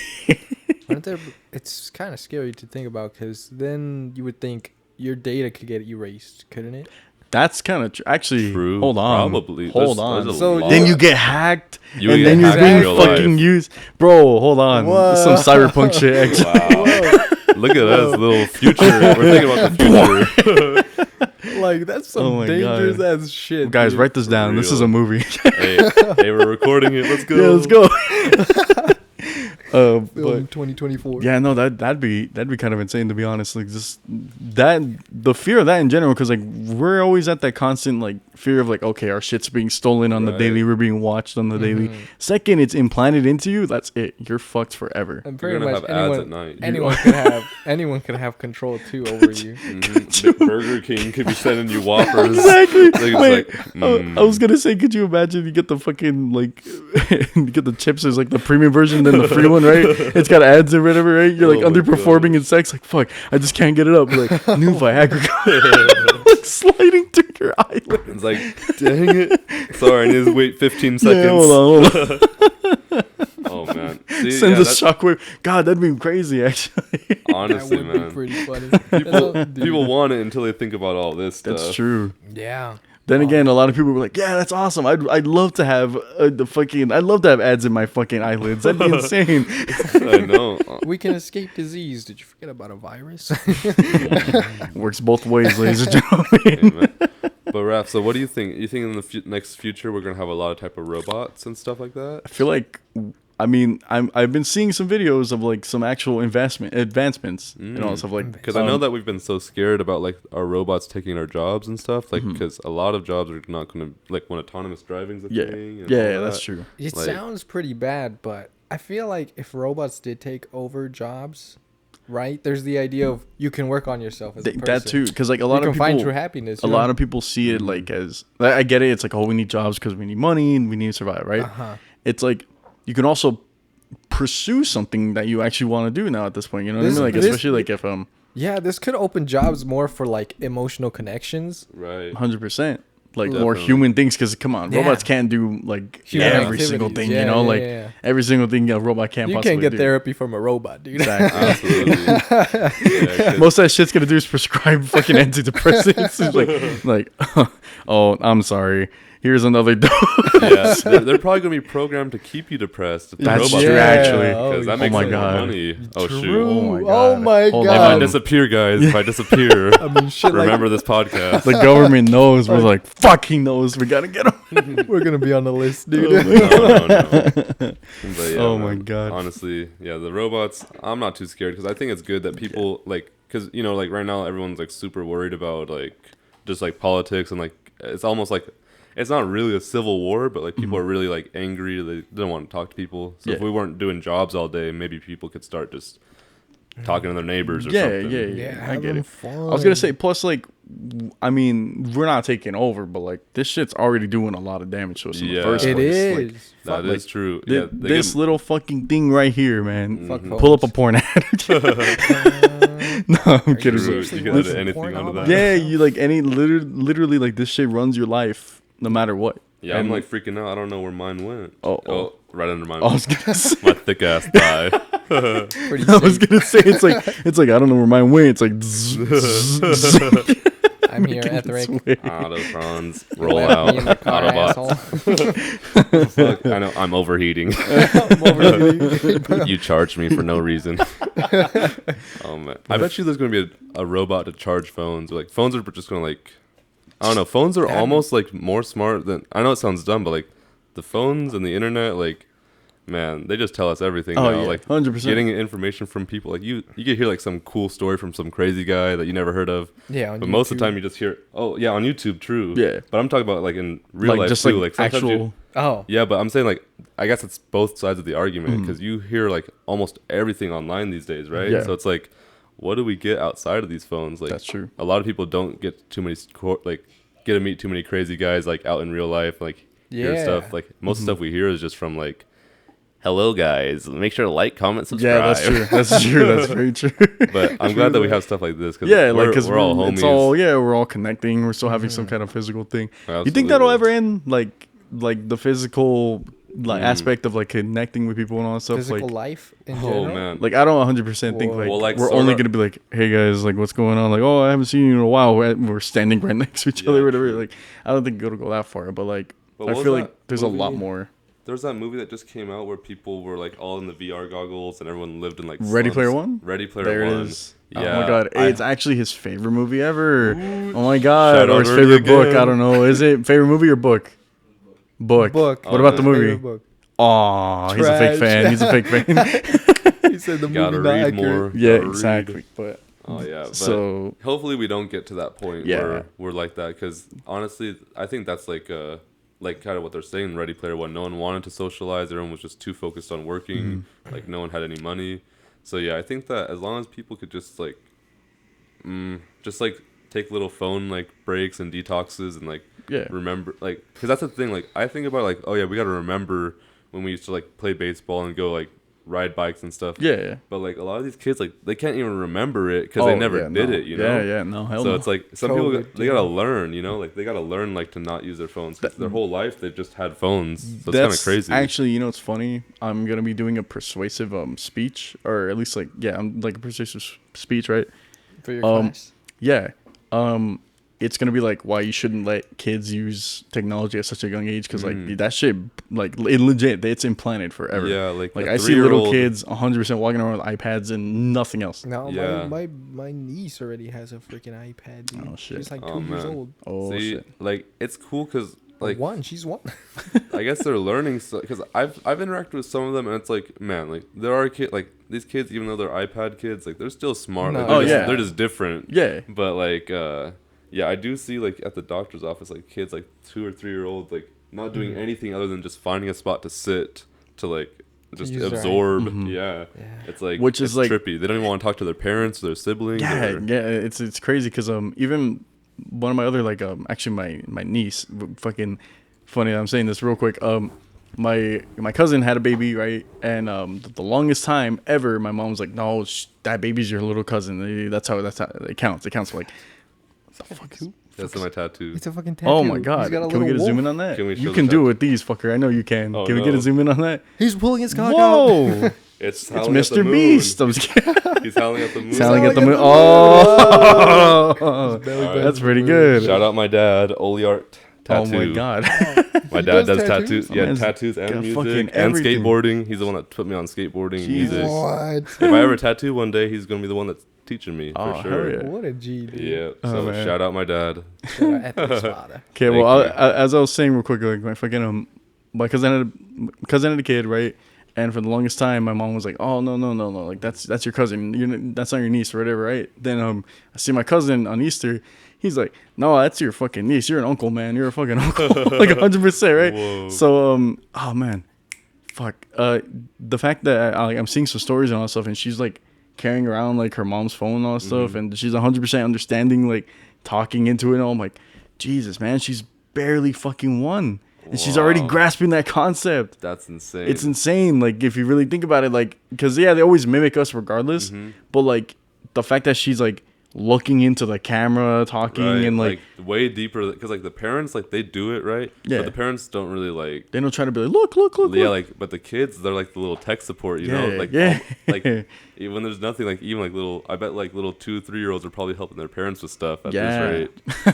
Aren't there, it's kind of scary to think about because then you would think your data could get erased, couldn't it? That's kind of actually. True. Hold on. Probably. Hold There's on. a So lot. Then you get hacked, You and get then you're hacked in being real fucking life. used, bro. Hold on. Whoa. Some cyberpunk shit. Actually. Wow. Look at us, little future. We're thinking about the future. Like that's some Oh my dangerous God. ass shit. Guys, dude. write this down. This is a real. movie. hey, we're recording it. Let's go. Yeah, let's go. Film But 2024. yeah, no, that'd be kind of insane to be honest. Like just that, the fear of that in general, because like we're always at that constant like fear of like, okay, our shit's being stolen on the Right. daily, we're being watched on the daily. Second, it's implanted into you. That's it. You're fucked forever. And You're pretty gonna much have ads at anyone, night. anyone could have control too over you. Burger King could be sending you Whoppers. Exactly. Like, it's Wait, like, I was gonna say, could you imagine you get the fucking like, you get the chips as like the premium version, then the free one, right? It's got ads or whatever, right? You're like Oh my underperforming in sex, like fuck, I just can't get it up. Like new Viagra, like sliding through your eyelid. It's like, dang it. Sorry, I need to wait 15 seconds. Yeah, hold on. Oh, man. See, Sends yeah, a shockwave. God, that'd be crazy, actually. honestly, That would be man. pretty funny. People, people want it until they think about all this stuff. That's true. Yeah. Then again, a lot of people were like, "Yeah, that's awesome. I'd love to have I'd love to have ads in my fucking eyelids. That'd be insane." I know. We can escape disease. Did you forget about a virus? Works both ways, ladies and gentlemen. Hey, man. But Raph, so what do you think? You think in the next future we're gonna have a lot of type of robots and stuff like that? I feel like, I mean, I've been seeing some videos of like some actual advancements and all stuff like. Because I know that we've been so scared about like our robots taking our jobs and stuff. Like, because a lot of jobs are not gonna, like when autonomous driving's a Yeah, thing. And yeah, all that's that. true. It Like- sounds pretty bad, but I feel like if robots did take over jobs, right? There's the idea of you can work on yourself as a person. That too, because like a lot you of can find people, true happiness. a lot of people see it like as I get it. It's like, oh, we need jobs because we need money and we need to survive, right? It's like you can also pursue something that you actually want to do now at this point. You know what I mean? Like especially like if Yeah, this could open jobs more for like emotional connections. Right. 100%. Like more Definitely. human things, because come on, Yeah. robots can't do like Human every single activities. thing, Yeah, you know, yeah, like yeah. every single thing a robot can't You possibly can't get do. therapy from a robot, dude. Exactly. Absolutely. Yeah, 'cause- Most of that shit's gonna do is prescribe fucking antidepressants. It's like, oh, I'm sorry. Here's another dose. yeah, they're probably gonna be programmed to keep you depressed. If the That's robots true, are- actually. Because that Oh makes my them more God. money. Oh shoot! True. Oh my Oh God. my Hold If I God. on. disappear, guys, if I disappear, I mean, shit remember this podcast. The government knows. We're like, fuck, he knows. We gotta get him. like we're gonna be on the list, dude. No. But yeah, Oh my man, God. Honestly, yeah, the robots. I'm not too scared because I think it's good that people like, because you know, like right now everyone's like super worried about like just like politics and like it's almost like it's not really a civil war, but like people are really like angry. They don't want to talk to people. So if Yeah. we weren't doing jobs all day, maybe people could start just talking to their neighbors or Yeah, something. yeah. I get it. Fun. I was gonna say, plus, like, I mean, we're not taking over, but like, this shit's already doing a lot of damage to us in the Yeah. first It place. Like, is. That is true. thi- Yeah, this little fucking thing right here, man. Fuck Pull up a phones. porn ad. No, I'm Are you kidding. seriously You can watching edit anything porn onto online? that. Yeah, you like literally like this shit runs your life no matter what. Yeah, And I'm like freaking out. I don't know where mine went. Oh. Right under my I was gonna say, my thick ass thigh. Pretty I was sick. gonna say it's like I don't know where mine went. It's like zzz. I'm here, Etheric. Autotrons roll Left out. me in the car, Autobots. asshole. Fuck, I know I'm overheating. I'm over You charged me for no reason. Oh man, I bet you there's gonna be a robot to charge phones. Like phones are just gonna like, I don't know. Phones are almost like more smart than. I know it sounds dumb, but like the phones and the internet, like. Man, they just tell us everything Oh, now. yeah, Like 100%. getting information from people, like you could hear like some cool story from some crazy guy that you never heard of. Yeah, on But most of the YouTube. time you just hear, oh yeah, on YouTube, true. Yeah. But I'm talking about like in real Like life just too. like Like sometimes actual. Oh, yeah, but I'm saying like I guess it's both sides of the Mm-hmm. argument because you hear like almost everything online these days, right? Yeah. So it's like, what do we get outside of these phones? Like That's true. A lot of people don't get too many get to meet too many crazy guys like out in real life. Like hear Yeah. stuff. Like most Mm-hmm. stuff we hear is just from like. Hello guys, make sure to like, comment, subscribe. Yeah, that's true. That's true. That's very true. But I'm glad that we have stuff like this because Yeah, like because we're all homies. it's all we're all connecting. We're still having some kind of physical thing. You think that'll Absolutely. ever end? Like the physical aspect of like connecting with people and all that stuff. physical Like life in Oh general. man, like I don't 100% think Whoa. like, Well, like, we're sort only of- gonna be like, hey guys, like what's going on? Like, oh, I haven't seen you in a while. We're standing right next to each Yeah, other, whatever. true. Like I don't think it'll go that far, but like But I what was feel like that there's a lot movie? more. there was that movie that just came out where people were like all in the VR goggles and everyone lived in like Ready slums. Player One? Ready Player There One. it is. Yeah, Oh my god, I- it's actually his favorite movie ever. Oh my god, Shout or out his Ernie favorite book. again. I don't know. Is it favorite movie or book? Book. Book. What about the Favorite movie? book. Oh, he's a fake Trash. fan. He's a fake fan. He said the Gotta movie not read accurate. more. yeah, Gotta read. exactly. But Oh yeah. But so hopefully we don't get to that point Yeah. where we're like that because honestly, I think that's like kind of what they're saying in Ready Player One. No one wanted to socialize. Everyone was just too focused on working. Mm-hmm. Like no one had any money. So yeah, I think that as long as people could just like take little phone like breaks and detoxes and like yeah, remember like because that's the thing. Like I think about like, oh yeah, we got to remember when we used to like play baseball and go like ride bikes and stuff. yeah. But like a lot of these kids, like they can't even remember it because they never did it. You know. Yeah, no, hell So no. it's like some COVID, people they gotta learn. You know, like they gotta learn like to not use their phones. 'Cause their whole life they've just had phones. So it's kind of That's crazy. Actually, you know what's funny? I'm gonna be doing a persuasive speech, or at least like I'm like a persuasive speech, right? For your Um, class. Yeah. It's gonna be like why you shouldn't let kids use technology at such a young age because like that shit like it legit it's implanted forever. Yeah, like a I see little 3-year-old kids 100% walking around with iPads and nothing else. No, Yeah. my niece already has a freaking iPad. Dude. Oh, shit. She's like 2 Oh, years man. old. Oh See, shit. like it's cool because like One, she's one. I guess they're learning stuff because I've interacted with some of them and it's like man like there are these kids even though they're iPad kids like they're still smart. No. Like, they're Oh, just, yeah. they're just different. Yeah. But like yeah, I do see like at the doctor's office like kids like 2 or 3 year olds like not doing anything other than just finding a spot to sit to like just use their absorb. Mhm. Yeah. Yeah. It's like Which is, it's like- trippy. They don't even want to talk to their parents, their siblings. Yeah, or- yeah, it's crazy because even one of my other like actually my niece fucking funny I'm saying this real quick my cousin had a baby, right? And the longest time ever my mom was like, no, that baby's your little cousin. That's how it counts. It counts like what the fuck is That's my tattoo. It's a fucking tattoo. Oh my He's god! got a Can we get a little zoom in wolf. on that? Can we show You the can do tattoo? it with these, fucker. I know you can. Oh, Can we get no. a zoom in on that? He's pulling his cock out. Whoa! It's It's howling at the Mr. moon. Beast. I'm just kidding. He's howling at the moon. Sounding at the Howling moon. at the Oh, belly button. that's pretty good. Shout out my dad, Oliart Oh Tattoo. my god. My dad does does tattoos? tattoos. Yeah, man's tattoos and got music fucking and everything. skateboarding. He's the one that put me on skateboarding and Jesus. music. What? If I ever tattoo one day, he's gonna be the one that's teaching me Oh, for hell sure. yeah. What a G, dude. Yeah. Oh, So man. shout out my dad. Shout out Ethic's father. Okay, Thank well, you. as I was saying real quick, like my fucking my cousin had a kid, right? And for the longest time, my mom was like, "Oh no, like that's your cousin. That's not your niece or whatever, right?" Then I see my cousin on Easter. He's like, "No, that's your fucking niece. You're an uncle, man. You're a fucking uncle, like 100%, right?" Whoa. So oh man, fuck. The fact that I'm seeing some stories and all that stuff, and she's like carrying around like her mom's phone and all that stuff, and she's 100% understanding, like talking into it. And all. I'm like, Jesus, man, she's barely fucking one. And she's already Wow. grasping that concept. That's insane. It's insane. Like, if you really think about it, like, because, yeah, they always mimic us regardless. But, like, the fact that she's like looking into the camera, talking, right, and like way deeper, because like the parents, like they do it right, yeah, but the parents don't really like, they don't try to be like look, yeah, look. like, but the kids, they're like the little tech support, you know, like like when there's nothing, like even like little, I bet like little 2-3-year-olds are probably helping their parents with stuff at this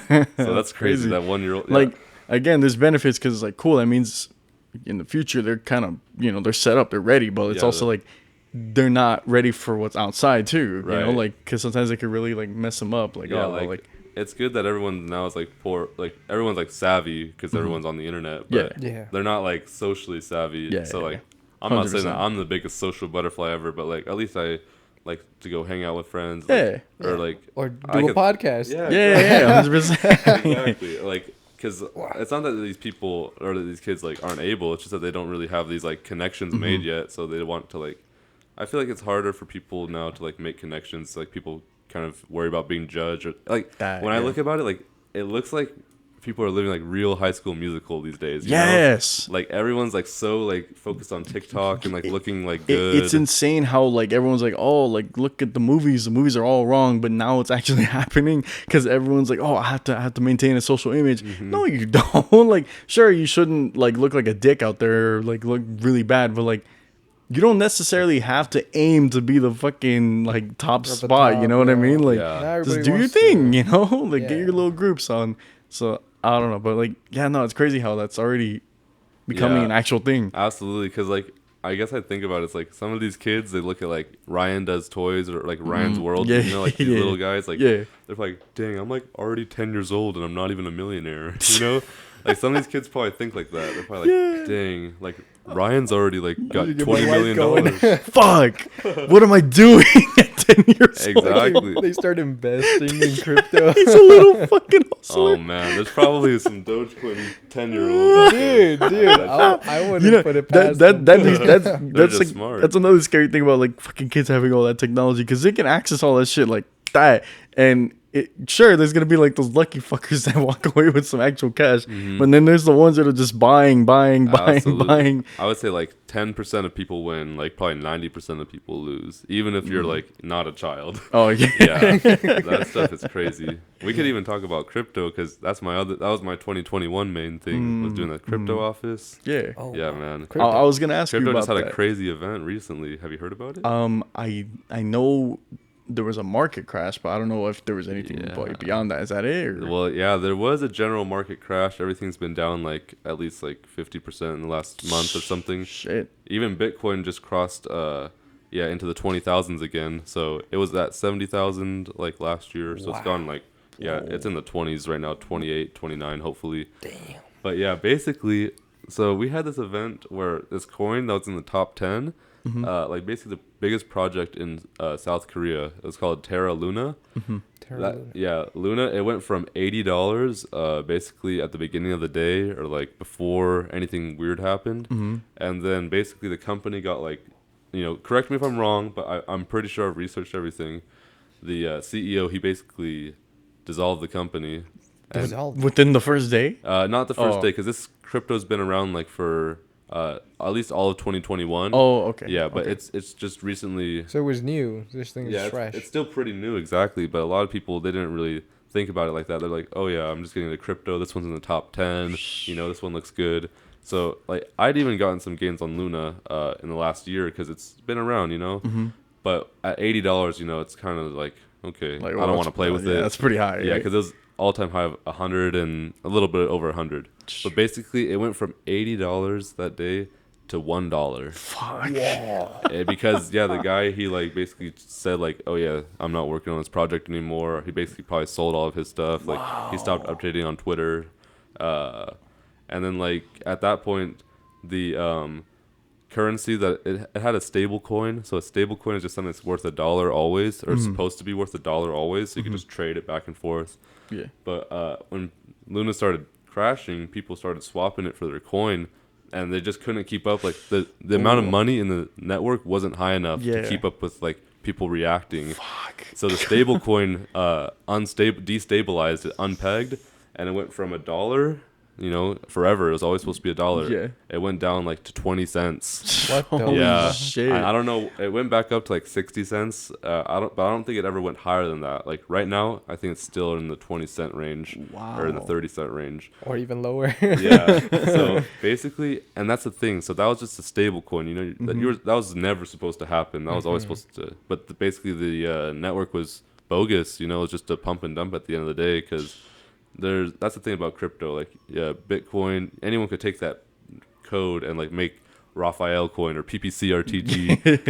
rate. So that's crazy. That 1-year-old, like again, there's benefits because it's like cool. That means in the future they're kind of, you know, they're set up, they're ready, but it's also like they're not ready for what's outside too, you know, like because sometimes it could really like mess them up, like like it's good that everyone now is like poor, like everyone's like savvy because everyone's on the internet, but they're not like socially savvy. So like I'm not saying that I'm the biggest social butterfly ever, but like at least I like to go hang out with friends, like, or like or do a podcast. 100%. Exactly, like. Because it's not that these people or that these kids like aren't able. It's just that they don't really have these like connections made yet. So they want to like. I feel like it's harder for people now to like make connections. Like people kind of worry about being judged or like when I look about it, like it looks like people are living like real High School Musical these days. You know? Like everyone's like so like focused on TikTok and like looking like good. It's insane how like everyone's like, oh, like look at the movies are all wrong, but now it's actually happening because everyone's like, oh, I have to maintain a social image. No, you don't. Like sure, you shouldn't like look like a dick out there, or, like look really bad, but like you don't necessarily have to aim to be the fucking like top spot. You know what I mean? Like just do your thing. You know, like get your little groups on. So I don't know, but like, yeah, no, it's crazy how that's already becoming an actual thing. Absolutely, because like, I guess I think about it, it's like some of these kids, they look at like Ryan Does Toys or like Ryan's World, you know, like these little guys, like they're like, dang, I'm like already 10 years old and I'm not even a millionaire, you know? Like some of these kids probably think like that. They're probably like, dang, like Ryan's already like got $20 million. Fuck, what am I doing at 10 years old? Exactly. They start investing in crypto. He's a little fucking hustler. Oh man, there's probably some Dogecoin 10-year-olds. Dude, I wouldn't put it past them. That's like smart. That's another scary thing about like fucking kids having all that technology because they can access all that shit like that. And sure, there's gonna be like those lucky fuckers that walk away with some actual cash, but then there's the ones that are just buying. I would say like 10% of people win, like probably 90% of people lose, even if you're like not a child. Oh yeah, that stuff is crazy. We could even talk about crypto because that was my 2021 main thing, was doing the crypto office. Yeah, man. I was gonna ask crypto you about just had that. a crazy event recently. Have you heard about it? I know there was a market crash, but I don't know if there was anything beyond that. Is that it? Or? Well, yeah, there was a general market crash. Everything's been down like at least like 50% in the last month or something. Shit. Even Bitcoin just crossed into the 20,000s again. So it was at 70,000 like last year. So it's gone like it's in the 20s right now, 28, 29 hopefully. Damn. But yeah, basically, so we had this event where this coin that was in the top 10, like basically the biggest project in South Korea. It was called Terra Luna. Luna. It went from $80 basically at the beginning of the day or like before anything weird happened, and then basically the company got like, correct me if I'm wrong, but I'm pretty sure I've researched everything. The CEO, he basically dissolved the company. Within the first day? Not the first day, because this crypto's been around like for at least all of 2021. Oh, okay. Yeah, but it's just recently. So it was new. This thing is fresh. It's still pretty new, exactly. But a lot of people, they didn't really think about it like that. They're like, oh yeah, I'm just getting into crypto. This one's in the top 10. This one looks good. So like I'd even gotten some gains on Luna in the last year because it's been around, But at $80, it's kind of like, okay, like, I don't want to play with it. That's pretty high. Yeah, because it was all-time high of 100 and a little bit over 100. But basically, it went from $80 that day to $1. Fuck. Yeah. Because the guy, he like basically said like, oh yeah, I'm not working on this project anymore. He basically probably sold all of his stuff. Like he stopped updating on Twitter, and then like at that point, the currency that it had a stable coin. So a stable coin is just something that's worth $1 always, or supposed to be worth $1 always. So you can just trade it back and forth. Yeah. But when Luna started crashing, people started swapping it for their coin, and they just couldn't keep up. Like the amount of money in the network wasn't high enough to keep up with like people reacting. Fuck. So the stable coin destabilized, it unpegged, and it went from $1 You know, forever. It was always supposed to be $1. Yeah. It went down like to 20 cents. What the Yeah, shit. I don't know. It went back up to like 60 cents. But I don't think it ever went higher than that. Like right now, I think it's still in the 20-cent range, or in the 30-cent range, or even lower. yeah. So basically, and that's the thing. So that was just a stable coin. You know, that was never supposed to happen. That was always supposed to. But basically, the network was bogus. You know, it was just a pump and dump at the end of the day, because that's the thing about crypto. Like, yeah, Bitcoin, anyone could take that code and like make Raphael coin or PPC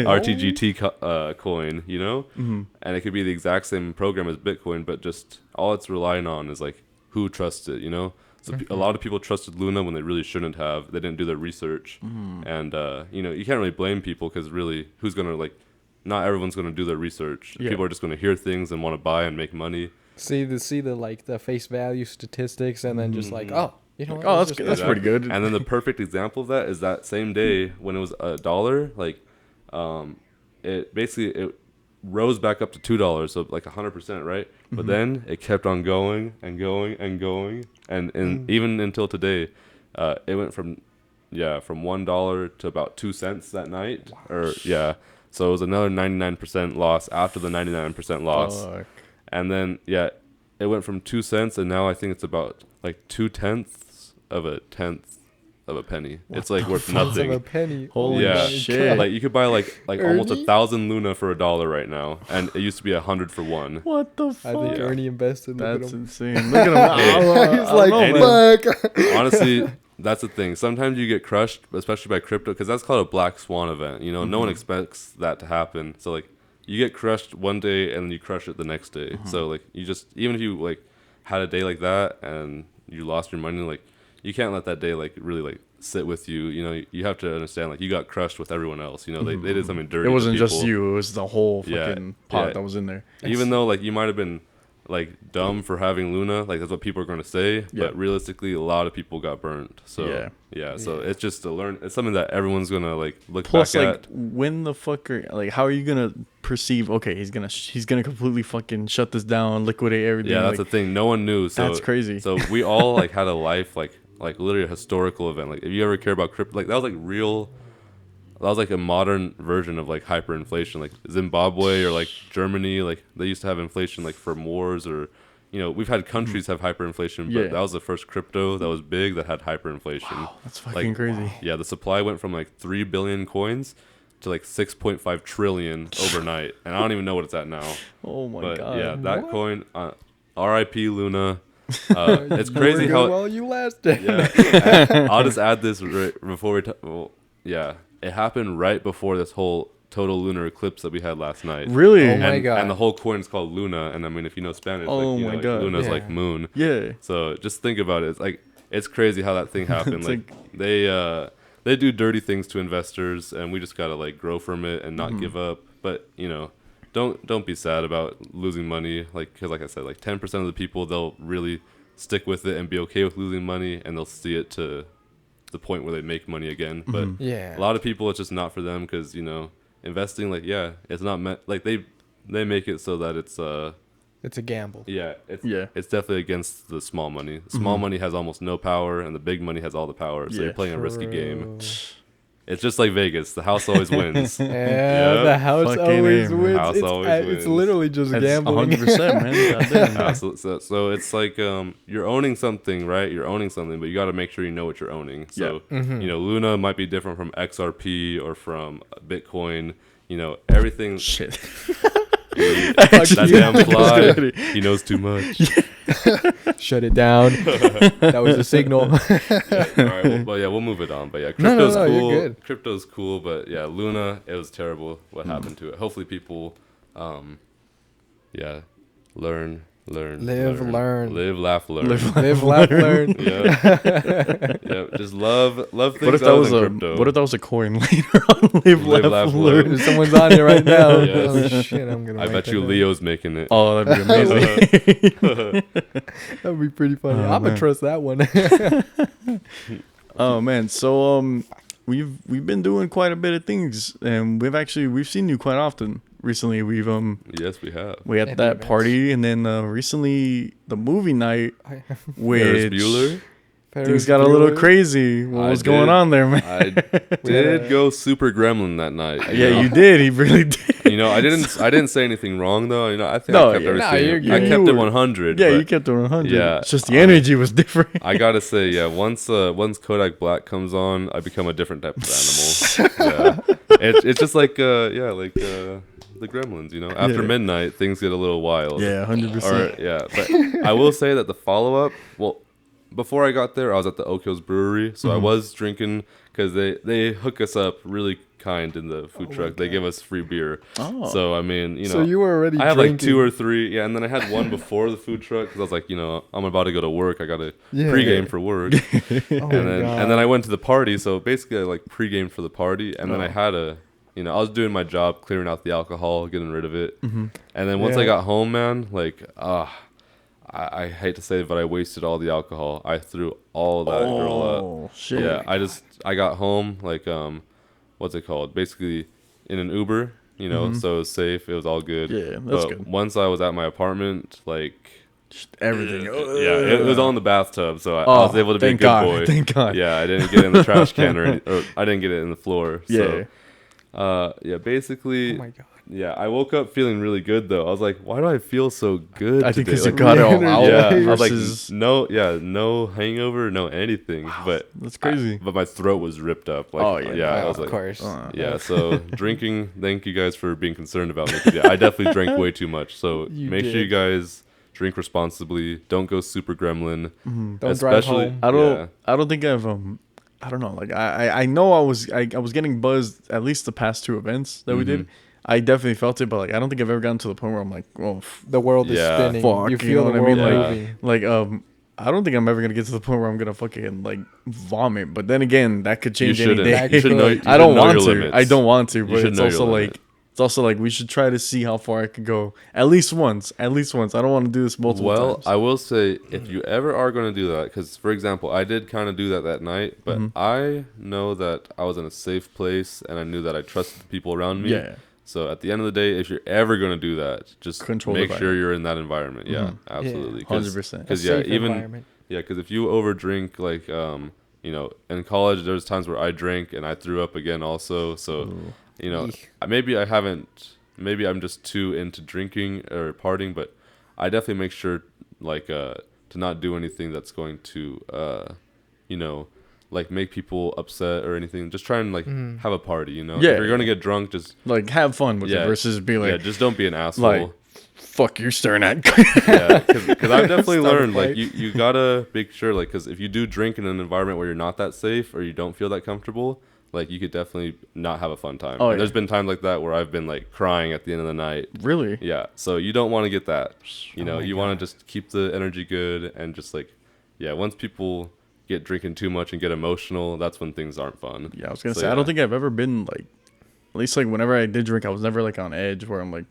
RTGT coin, you know? And it could be the exact same program as Bitcoin, but just all it's relying on is like who trusts it, you know? So a lot of people trusted Luna when they really shouldn't have. They didn't do their research. And, you know, you can't really blame people, because really, who's going to like, not everyone's going to do their research. Yeah. People are just going to hear things and want to buy and make money. See the like the face value statistics, and then just like, oh, you know what? Oh, let's that's just good. That's pretty good. And then the perfect example of that is that same day when it was $1, like, it rose back up to $2, so like 100%, right? But then it kept on going and going and going, and even until today, it went from $1 to about 2 cents that night, So it was another 99% loss after the 99% loss. Fuck. And then, it went from 2 cents, and now I think it's about like 0.2 of a tenth of a penny. It's like worth nothing. Of a penny. Holy Yeah. shit. Like you could buy like almost Ernie? 1,000 Luna for $1 right now, and it used to be 100 for one. What the I fuck? think Yeah. Ernie invested. Look That's at him. insane. Look at him. He's like, fuck. Honestly, that's the thing. Sometimes you get crushed, especially by crypto, because that's called a black swan event. You know, no one expects that to happen. So like, you get crushed one day and then you crush it the next day. So like, you just, even if you like had a day like that and you lost your money, like you can't let that day like really like sit with you. You know, you have to understand like you got crushed with everyone else. You know, they did something dirty. It wasn't to just people. you. It was the whole fucking pot Yeah. that was in there. Even though like you might have been like dumb for having Luna, like that's what people are going to say, Yeah. but realistically a lot of people got burnt. So so it's just it's something that everyone's going to like look Plus, back like, at. when the fuck are, like, how are you gonna perceive? Okay, he's gonna completely fucking shut this down, liquidate everything. Yeah, that's like, the thing. No one knew. So that's crazy. So we all like had a life like literally a historical event. Like if you ever care about crypto, like that was like real. That was like a modern version of like hyperinflation. Like Zimbabwe or like Germany, like they used to have inflation like from wars, or you know, we've had countries have hyperinflation, but that was the first crypto that was big that had hyperinflation. Wow, that's fucking crazy. Yeah, the supply went from like 3 billion coins to like 6.5 trillion overnight, and I don't even know what it's at now. Oh my But god. yeah, that coin, R.I.P. Luna. It's crazy how. Well, you lasted. Yeah, I'll just add this before it happened right before this whole total lunar eclipse that we had last night. Really? Oh my God. And the whole coin is called Luna, and I mean, if you know Spanish, Oh like, you my know, God. Luna's Yeah. like moon. Yeah. So just think about it. It's like it's crazy how that thing happened. It's like they do dirty things to investors, and we just gotta like grow from it and not give up. But you know, don't be sad about losing money. Like because like I said, like 10% of the people, they'll really stick with it and be okay with losing money, and they'll see it to the point where they make money again. But Yeah. a lot of people, it's just not for them, because you know, investing, like it's not meant, like they make it so that it's It's a gamble. it's definitely against the small money. Small money has almost no power, and the big money has all the power. So you're playing a risky game. It's just like Vegas. The house always wins. Yeah, the house Fucking always A, wins. House always It's wins. literally just That's gambling. 100%, man. Goddamn. So it's like you're owning something, right? You're owning something, but you got to make sure you know what you're owning. So you know, Luna might be different from XRP or from Bitcoin. You know, everything. Shit. That damn fly. He knows too much. Shut it down. That was a signal. All right, well, we'll move it on. But yeah, crypto's no, you're cool. good. Crypto's cool, but yeah, Luna, it was terrible what happened to it. Hopefully people, learn, Live, learn. live, laugh, learn. Live, laugh, learn. Yeah, just love things. What if that other was than a crypto. What if that was a coin later on? Live, laugh, learn. Someone's on it right now. Yes. Oh shit! I'm gonna. I write bet that you down. Leo's making it. Oh, that'd be amazing. That'd be pretty funny. Oh, I'm gonna man. trust that one. Oh man, so we've been doing quite a bit of things, and we've seen you quite often recently. Yes, we have. We had At that the party, and then recently the movie night Ferris with Bueller. things got a little crazy. What was going on there, man? I did go super gremlin that night. Yeah, you did. He really did. I didn't say anything wrong though. I think I kept everything. I kept it 100. Yeah, you kept it 100. Yeah, it's just the energy was different. I gotta say, yeah. Once Kodak Black comes on, I become a different type of animal. Yeah, it's just like the Gremlins. After midnight, things get a little wild. Yeah, 100%. Yeah, but I will say that the follow up. Well, before I got there, I was at the Oak Hills Brewery, so I was drinking because they hook us up really kind in the food truck. They give us free beer. Oh. So I mean, So you were already. I had drinking. like 2 or 3, and then I had one before the food truck because I was like, I'm about to go to work. I got to pregame for work, and then I went to the party. So basically, I like pregamed for the party, and then I had I was doing my job, clearing out the alcohol, getting rid of it, and then once I got home, man, like I hate to say it, but I wasted all the alcohol. I threw all that girl up. Oh, shit. Yeah, I got home, like, what's it called? Basically in an Uber, so it was safe. It was all good. Yeah, that's good. Once I was at my apartment, like, just everything. It was all in the bathtub, so I was able to be a good boy. Thank God. Yeah, I didn't get it in the trash can or I didn't get it in the floor. Yeah. So, basically. Oh my God. Yeah, I woke up feeling really good though. I was like, why do I feel so good? I think today? because you got it all out. Yeah, I was versus... like, no hangover, no anything. Wow, but that's crazy. But my throat was ripped up. Like, I was of like, course. Yeah, so drinking. Thank you guys for being concerned about me. Yeah, I definitely drank way too much. So make sure you guys drink responsibly. Don't go super gremlin. Don't drive home. I don't think I've I don't know. Like I know I was getting buzzed at least the past 2 events that we did. I definitely felt it, but like I don't think I've ever gotten to the point where I'm like, oh, the world is spinning. Fuck, you feel the world moving. Like I don't think I'm ever gonna get to the point where I'm gonna fucking like vomit. But then again, that could change any day. I don't want to, but it's also like we should try to see how far I could go. At least once. I don't want to do this multiple times. I will say, if you ever are going to do that, because, for example, I did kind of do that night, but I know that I was in a safe place, and I knew that I trusted the people around me. Yeah. So at the end of the day, if you're ever going to do that, just make sure you're in that environment. Yeah, absolutely. 100%. Because because if you overdrink, like in college, there was times where I drank and I threw up again also. So maybe I'm just too into drinking or partying, but I definitely make sure to not do anything that's going to like make people upset or anything. Just try and like have a party, if you're gonna get drunk, just like have fun with it versus be like, just don't be an asshole. Like, fuck you're staring at. Because I've definitely learned like you gotta make sure, like, because if you do drink in an environment where you're not that safe or you don't feel that comfortable, like you could definitely not have a fun time. There's been times like that where I've been like crying at the end of the night. Really? Yeah. So you don't want to get that. You want to just keep the energy good and just like, once people get drinking too much and get emotional, that's when things aren't fun. Yeah, I was gonna say I don't think I've ever been like, at least like whenever I did drink, I was never like on edge where I'm like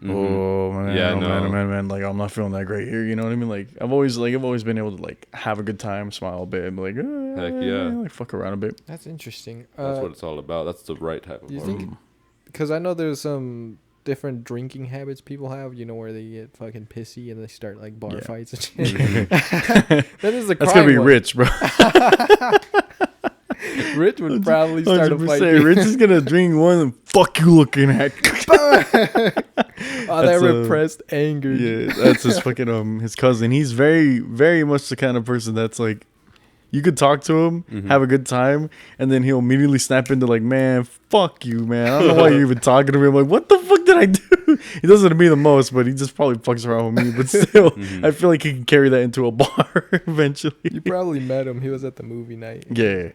oh man, like I'm not feeling that great here, you know what I mean? Like I've always been able to like have a good time, smile a bit, and be like, heck yeah, like fuck around a bit. That's interesting. That's what it's all about. That's the right type of party. Because I know there's some different drinking habits people have, where they get fucking pissy and they start like bar fights and shit. That is That's gonna be Rich, bro. Rich would probably start a fight. Rich is gonna drink one and fuck you looking at. That repressed anger. Yeah, that's his fucking his cousin. He's very, very much the kind of person that's like, you could talk to him, have a good time, and then he'll immediately snap into like, man, fuck you, man. I don't know why you're even talking to me. I'm like, what the fuck did I do? He does it to me the most, but he just probably fucks around with me. But still, I feel like he can carry that into a bar eventually. You probably met him. He was at the movie night. Yeah.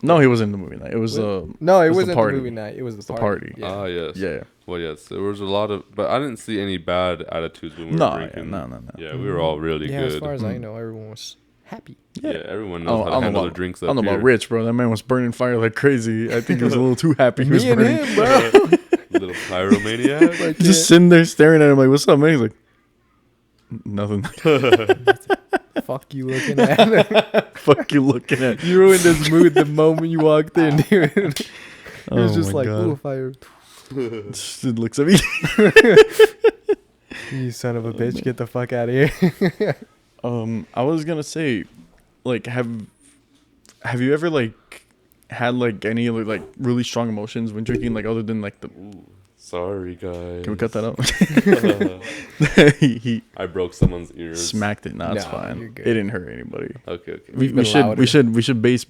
No, he wasn't in the movie night. It was no, it wasn't the movie night. It was the party. Yeah. Ah, yes. Yeah. Well, yes, there was a lot of, but I didn't see any bad attitudes when we were drinking. No. Yeah, we were all really good. As far as I know, everyone was happy. Yeah, everyone knows how to handle their drinks up I don't know about Rich, bro. That man was burning fire like crazy. I think he was a little too happy. He was burning. Him, bro. Little pyromaniac. Like, just sitting there staring at him like, what's up, man? He's like, nothing. Fuck you looking at. Fuck you looking at. You ruined his mood the moment you walked in, dude. He was just like, ooh, fire. Just looks at me. You son of a bitch, get the fuck out of here. I was gonna say, like have you ever like had like any like really strong emotions when drinking, like other than like the? Ooh, sorry, guys. Can we cut that out? he I broke someone's ears. smacked it. Nah, it's No, fine. you're It good. didn't hurt anybody. Okay. We should bass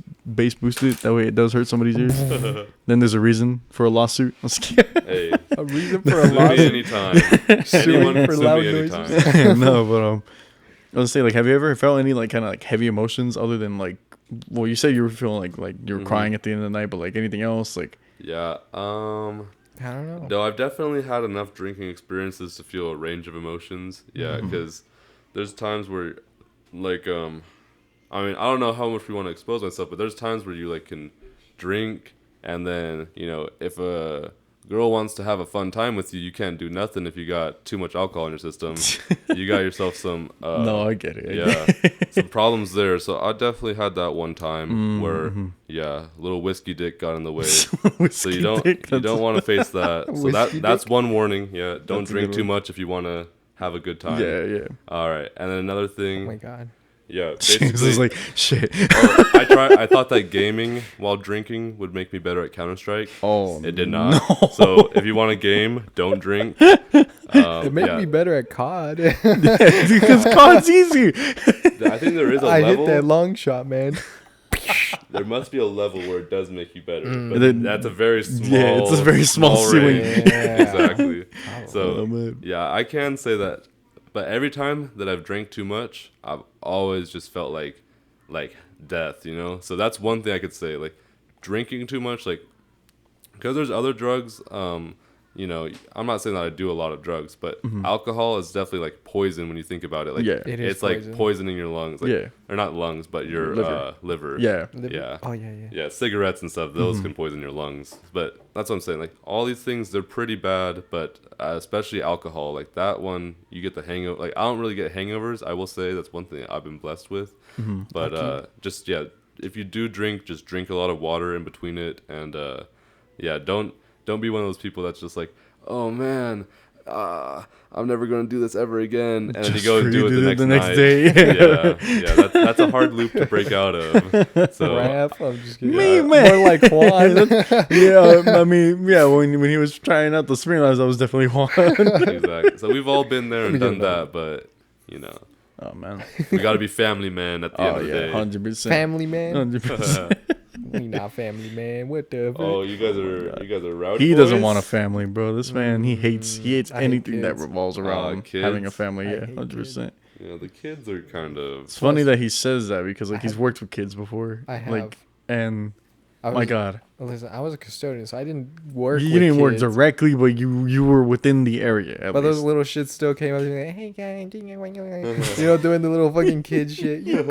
boost it. That way it does hurt somebody's ears. Then there's a reason for a lawsuit. Hey, A reason for a sue me lawsuit. anytime. Anyone for for sue loud me noises. anytime. No, but I was gonna say, like, have you ever felt any like kind of like heavy emotions other than like, well, you said you were feeling like you were crying at the end of the night, but like anything else, like? Yeah. I don't know. No, I've definitely had enough drinking experiences to feel a range of emotions. Yeah, because there's times where, like, I mean, I don't know how much we want to expose myself, but there's times where you like can drink, and then if a girl wants to have a fun time with you, you can't do nothing if you got too much alcohol in your system. You got yourself some. No, I get it. Some problems there. So I definitely had that one time where, little whiskey dick got in the way. So you don't want to face that. So that's one warning. Yeah, don't drink too much if you want to have a good time. Yeah. All right, and then another thing. Oh my god. Yeah, This basically, is like shit. I thought that gaming while drinking would make me better at Counter-Strike. Oh, It did not. No. So if you want to game, don't drink. It made me better at COD. because COD's easy. I think there is a I level. hit that long shot, man. There must be a level where it does make you better. Mm. But Then- that's a very small. Yeah, it's a very small ceiling. range. Yeah. Exactly. So Oh, man. yeah, I can say that. But every time that I've drank too much, I've always just felt like death, So that's one thing I could say. Like drinking too much, like because there's other drugs. I'm not saying that I do a lot of drugs, but alcohol is definitely like poison when you think about it. Like Yeah. It is it's like poison. poisoning your lungs. Like, Yeah. or not lungs, but your liver. Yeah. Yeah. Oh yeah. Yeah, cigarettes and stuff, those can poison your lungs. But that's what I'm saying. Like, all these things, they're pretty bad, but especially alcohol. Like, that one, you get the hangover. Like, I don't really get hangovers, I will say. That's one thing I've been blessed with. But if you do drink, just drink a lot of water in between it. And, don't be one of those people that's just like, oh, man, I'm never going to do this ever again. And then you go and do it the next day. Yeah, that's a hard loop to break out of. So, Raph, I'm just kidding. Me, man. More like Juan. Yeah, I mean, yeah. When he was trying out the Smirnoffs, I was definitely Juan. exactly. So we've all been there and done that, but Oh man. we got to be family man at the end Oh of the yeah, day. 100%. Family man. 100%. We not family man. What the? Oh, you guys are rowdy. He doesn't boys? want a family, bro. This man, he hates I hate anything that kids. revolves around Kids. having a family. I Yeah, hate 100%. The kids are kind of. It's funny that he says that because like I he's have- worked with kids before. I have. Like, and I my was- God, Listen, I was a custodian, so I didn't work. you with didn't work kids. directly, but you were within the area. At But those least. little shits still came up to me like, hey guys, doing the little fucking kid shit. You're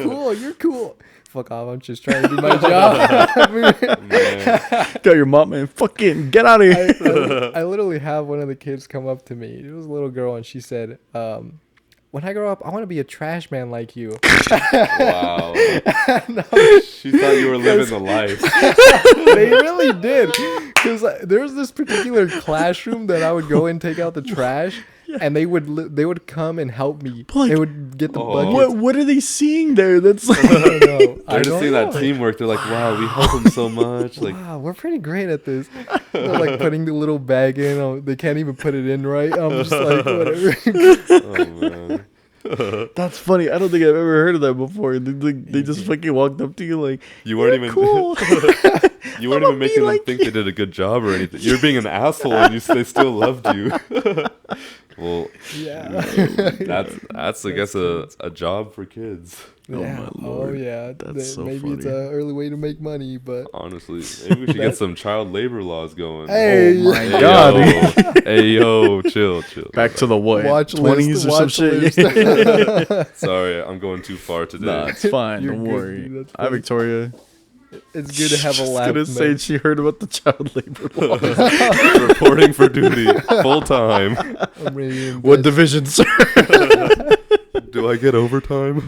cool. Fuck off, I'm just trying to do my job. Man. Got your mom, man. Fucking get out of here. I literally have one of the kids come up to me. It was a little girl, and she said, when I grow up, I want to be a trash man like you. Wow. She thought you were living the life. They really did. Because there was this particular classroom that I would go and take out the trash, and they would come and help me. Like, they would get the Oh. buckets. What are they seeing there? That's like, I don't know. They're just seeing that teamwork. They're like, wow, we help him so much. Like, Wow, we're pretty great at this. They're like putting the little bag in. Oh, they can't even put it in right. I'm just like, whatever. oh man. that's funny. I don't think I've ever heard of that before. They just fucking walked up to you like, You weren't "You're even cool." you weren't I'ma even be making like them think they did a good job or anything. You're being an asshole, and they still loved you. Well, Yeah. that's I guess a job for kids. Yeah. my Oh Lord. yeah. That's so Maybe it's funny. an early way to make money, but Honestly, maybe we should get some child labor laws going. Hey. Oh my Hey, God. yo. Hey yo, chill. Back to the what? watch 20s list, or some watch shit. list. Sorry, I'm going too far today. Nah, it's fine. You're Don't good, worry. dude, that's Hi, funny. Victoria. It's good to have a Just laugh. gonna man. say she heard about the child labor law. Reporting for duty, full time. I'm ready to What invest. division, sir? Do I get overtime?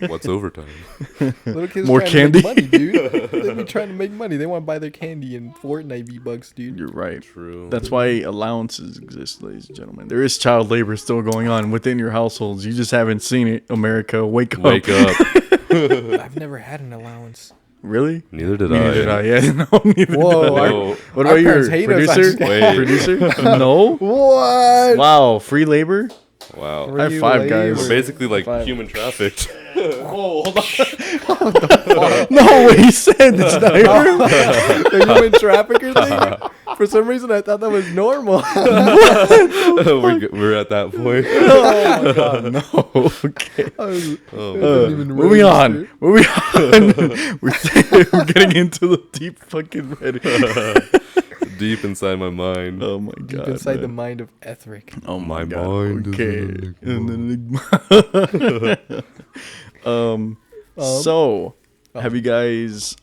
What's overtime? Little kids More trying to candy? make money, dude. They be trying to make money. They want to buy their candy in Fortnite V-Bucks, dude. You're right. True. That's why allowances exist, ladies and gentlemen. There is child labor still going on within your households. You just haven't seen it. America, wake up. Wake up. I've never had an allowance. Really? Neither did Neither did I. Yeah, no, neither Whoa, did I. No. What Our about your parents hate us, I producer? just- Wait. Producer? No. What? Wow, free labor. Wow. Free High five, guys. We're labor. basically like Five. human trafficked. Whoa, hold on. No, what he said. That's not The human trafficker thing? For some reason, I thought that was normal. We're at that point. Oh my god, no. Okay. Moving on. Moving on. We're getting into the deep fucking Reddit. Deep inside my mind. Oh my god. Deep inside the man. mind of Etheric. Oh my My god. mind is Okay. an So, have you guys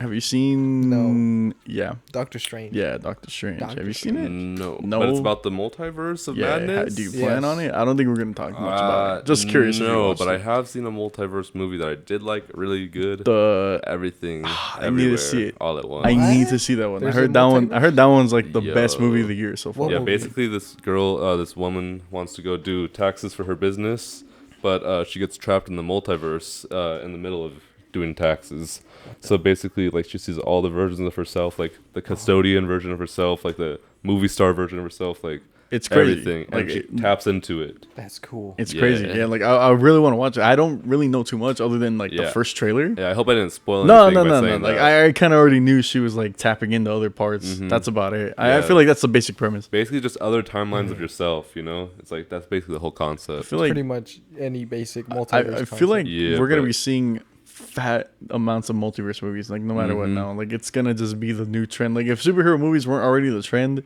have you seen? No. Yeah. Doctor Strange. Yeah, Doctor Strange. Doctor Have you seen it? No. No. But it's about the multiverse of Yeah. madness. Do you plan Yes. on it? I don't think we're gonna talk much about it. Just curious. if you No, watched but it. I have seen a multiverse movie that I did like really good. the Everything. I need to see it. All at once. I What? need to see that one. There's I a heard that one. I heard that one's like the best Yo. movie of the year so far. What Yeah, movie? basically this girl, this woman wants to go do taxes for her business, but she gets trapped in the multiverse in the middle of doing taxes. So basically, like, she sees all the versions of herself, like the custodian version of herself, like the movie star version of herself, like It's crazy. everything, Like and she taps into it. That's cool. it's Yeah. crazy. Yeah, like I really want to watch it. I don't really know too much other than like the Yeah. first trailer. Yeah, I hope I didn't spoil No, anything no, by no, no. saying Like that. I kind of already knew she was like tapping into other parts. Mhm. That's about it. I Yeah. feel like that's the basic premise. Basically, just other timelines of yourself. You know, it's like that's basically the whole I concept. feel like Pretty much any basic I multiverse. feel like Yeah, we're gonna but- be seeing fat amounts of multiverse movies. Like no matter what Mhm. now, like it's gonna just be the new trend. Like if superhero movies weren't already the trend,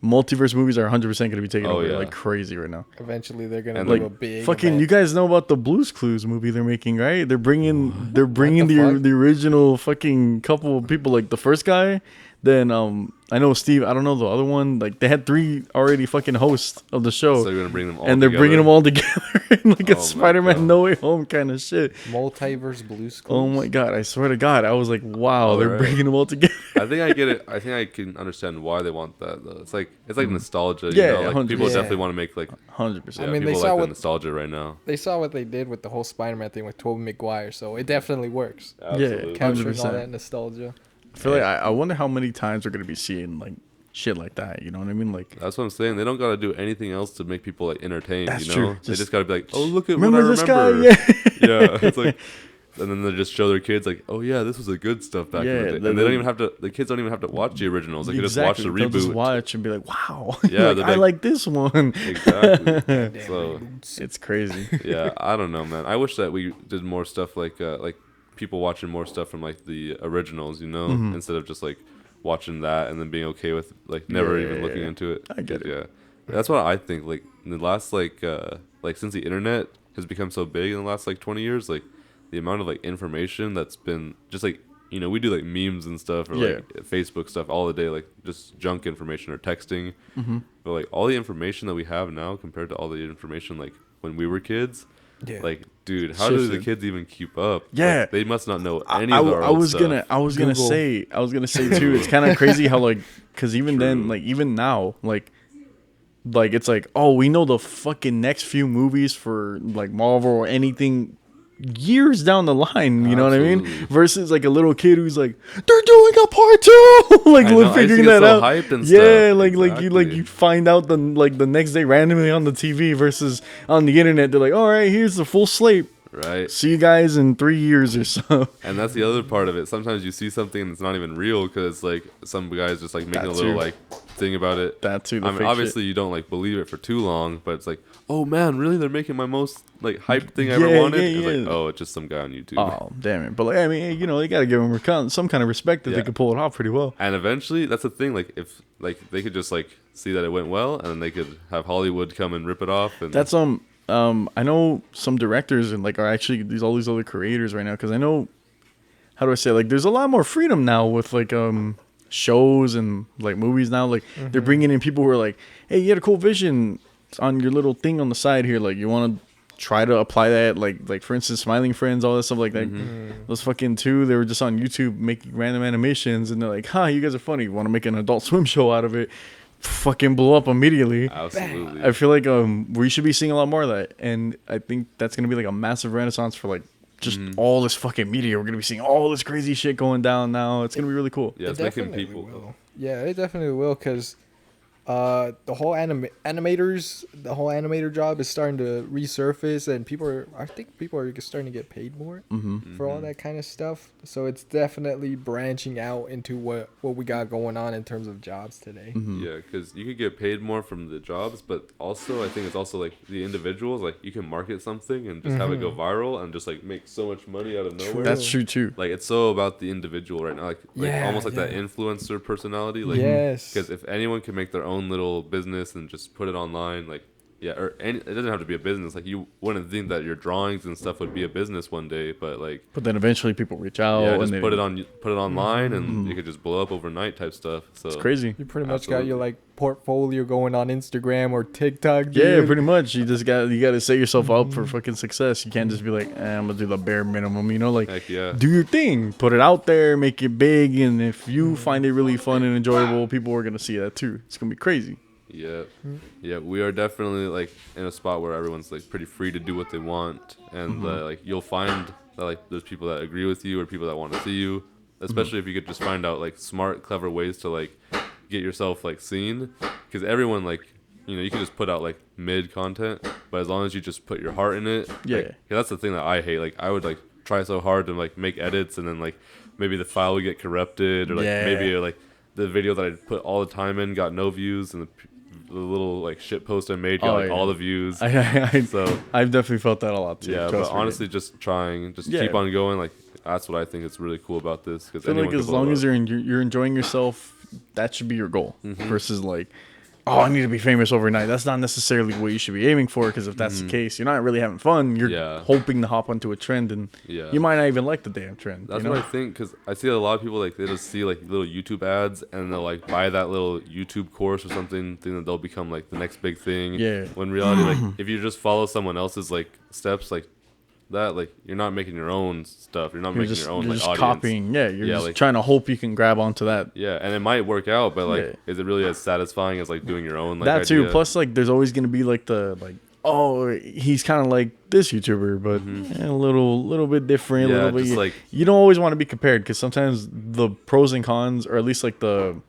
multiverse movies are 100% gonna be taking Oh, over yeah. like crazy right now. Eventually, they're gonna And, do Like a big. fucking, event. you guys know about the Blue's Clues movie they're making, right? They're bringing the fuck? the original fucking couple of people, like the first guy. Then I know Steve. I don't know the other one. Like they had 3 already fucking hosts of the show, So they're gonna bring them all, and they're bringing them together. all together in like Oh a my Spider-Man God. No Way Home kind of shit. Multiverse Blue Skulls. Oh my god! I swear to God, I was like, wow, they're Alright. bringing them all together. I think I get it. I think I can understand why they want that though. It's like nostalgia. Mm. Yeah, you know? Like, 100%. people Yeah. definitely want to make like. 100%. I Yeah, mean, they people saw like the what- nostalgia right now. They saw what they did with the whole Spider-Man thing with Tobey Maguire, so it definitely works. Absolutely. Capturing all 100%. that nostalgia. I feel like I wonder how many times we're gonna be seeing like shit like that. You know what I mean? Like, That's what I'm saying. They don't gotta do anything else to make people like entertained. That's you know, true. they Just- just gotta be like, oh look at remember what I this guy? remember. Yeah. Yeah, it's like, and then they just show their kids like, oh yeah, this was a good stuff back in Yeah, the day. the- And they don't even have to. The kids don't even have to watch the originals. They can just watch the They'll just reboot. watch and be like, wow. Yeah, like, they're I like- like this one. Exactly. So It's crazy. yeah, I don't know, man. I wish that we did more stuff like people watching more stuff from like the originals, you know, Mhm. instead of just like watching that and then being okay with like never Yeah, even yeah, looking yeah. into it. I get it. Yeah, that's what I think. Like in the last like since the internet has become so big in the last like 20 years, like the amount of like information that's been just like, you know, we do like memes and stuff or like Facebook stuff all the day, like just junk information or texting. Mm-hmm. But like all the information that we have now compared to all the information like when we were kids, Yeah. like dude, how do the Shifted. kids even keep up? Yeah. Like, they must not know I, any of our I old was stuff. gonna Google. say too. It's kind of crazy how like, cause even then, True. like even now, like it's like, oh, we know the fucking next few movies for like Marvel or anything years down the line. You know what I mean? Absolutely. Versus like a little kid who's like, they're doing a part 2, like I know, I used to figuring get that so out. hyped and Yeah, stuff. like Exactly. you find out the next day randomly on the TV versus on the internet. They're like, all right, here's the full slate. Right. See you guys in 3 years or so. And that's the other part of it. Sometimes you see something and it's not even real because like some guys just like making That a little too. like thing about it. That too. The I mean, fake obviously you don't like believe it for too long, but it's like, oh man, really? They're making my most like hyped thing I Yeah, ever wanted. yeah, It's like, yeah. oh, it's just some guy on YouTube. Shit. Oh, damn it. But like, I mean, you know, they gotta give them some kind of respect that they Yeah. can pull it off pretty well. And eventually, that's the thing. Like if like they could just like see that it went well, and then they could have Hollywood come and rip it off. And That's I know some directors and like are actually all these other creators right now, because I know, how do I say, like there's a lot more freedom now with like shows and like movies now. Like they're bringing in people who are like, hey, you had a cool vision on your little thing on the side here, like you want to try to apply that, like for instance, Smiling Friends, all that stuff like that. Those fucking 2, they were just on YouTube making random animations, and they're like, you guys are funny, want to make an Adult Swim show out of it. fucking blew up immediately. Absolutely. I feel like we should be seeing a lot more of that, and I think that's gonna be like a massive renaissance for like just all this fucking media. We're gonna be seeing all this crazy shit going down now. It's gonna be really cool. Yeah, it's making people. Will. Yeah, it definitely will, because the whole the whole animator job is starting to resurface, and I think people are starting to get paid more for all that kind of stuff. So it's definitely branching out into what we got going on in terms of jobs today. Yeah, because you could get paid more from the jobs, but also I think it's also like the individuals. Like you can market something and just have it go viral and just like make so much money out of nowhere. That's true too. Like it's so about the individual right now, like almost like that influencer personality. Like, yes, because if anyone can make their own little business and just put it online, like it doesn't have to be a business. Like you wouldn't think that your drawings and stuff would be a business one day, but then eventually people reach out. Yeah, just put it online, and you could just blow up overnight type stuff. So it's crazy. You pretty much got your like portfolio going on Instagram or TikTok. Dude. Yeah, pretty much. You got to set yourself up for fucking success. You can't just be like, I'm gonna do the bare minimum. You know, like do your thing, put it out there, make it big, and if you find it really fun and enjoyable, people are gonna see that too. It's gonna be crazy. Yeah, we are definitely like in a spot where everyone's like pretty free to do what they want, and like you'll find that like there's people that agree with you or people that want to see you, especially if you could just find out like smart, clever ways to like get yourself like seen, because everyone like you can just put out like mid content, but as long as you just put your heart in it, that's the thing that I hate. Like I would like try so hard to like make edits, and then like maybe the file would get corrupted, or like maybe like the video that I put all the time in got no views, and the little like shit post I made got all the views. So I've definitely felt that a lot too. Yeah, but honestly, just keep on going. Like that's what I think is really cool about this. Because I feel like as long as you're enjoying yourself, that should be your goal. Versus like, I need to be famous overnight. That's not necessarily what you should be aiming for. Because if that's the case, you're not really having fun. You're hoping to hop onto a trend, and you might not even like the damn trend. That's what I think. Because I see a lot of people like they just see like little YouTube ads, and they'll like buy that little YouTube course or something, thinking that they'll become like the next big thing. Yeah. When in reality, like if you just follow someone else's like steps, like that, like you're not making your own stuff. You're not making your own like just audience. Copying. Yeah, you're just trying to hope you can grab onto that. Yeah, and it might work out, but like, is it really as satisfying as like doing your own? Like, that too. idea? Plus, like, there's always gonna be like he's kind of like this YouTuber, but a little bit different. Yeah, a little bit. Like you don't always want to be compared, because sometimes the pros and cons, or at least like the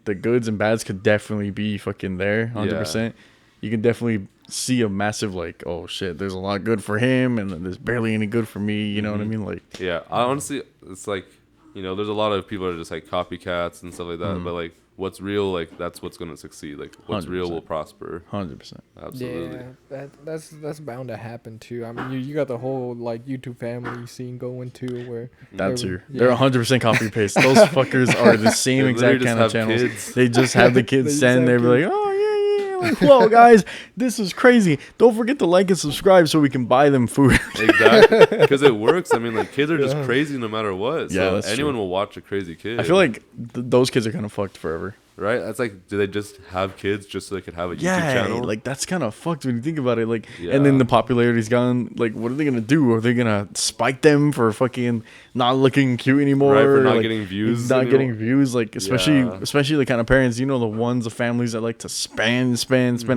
goods and bads, could definitely be fucking there, 100%. You can definitely see a massive like, oh shit, there's a lot good for him, and then there's barely any good for me. You know what I mean? Like, I honestly, it's like, there's a lot of people that are just like copycats and stuff like that, but like what's real, like that's what's gonna succeed. Like what's 100%. Real will prosper. 100%. Absolutely. Yeah, that's bound to happen too. I mean, you got the whole like YouTube family scene going too, where they're 100% copy paste. Those fuckers are the same exact kind of channels. Kids. They just have the kids standing there, be like, oh yeah. Like, whoa, guys, this is crazy. Don't forget to like and subscribe so we can buy them food. Exactly, because it works. I mean, like kids are just crazy no matter what. So anyone will watch a crazy kid. I feel like those kids are kind of fucked forever. Right? That's like, do they just have kids just so they could have a YouTube channel? Like that's kind of fucked when you think about it. Like, and then the popularity's gone. Like, what are they gonna do? Are they gonna spike them for fucking not looking cute anymore? Right, for not like, getting views. Not getting views. Like, especially the kind of parents, the ones, the families that like to spend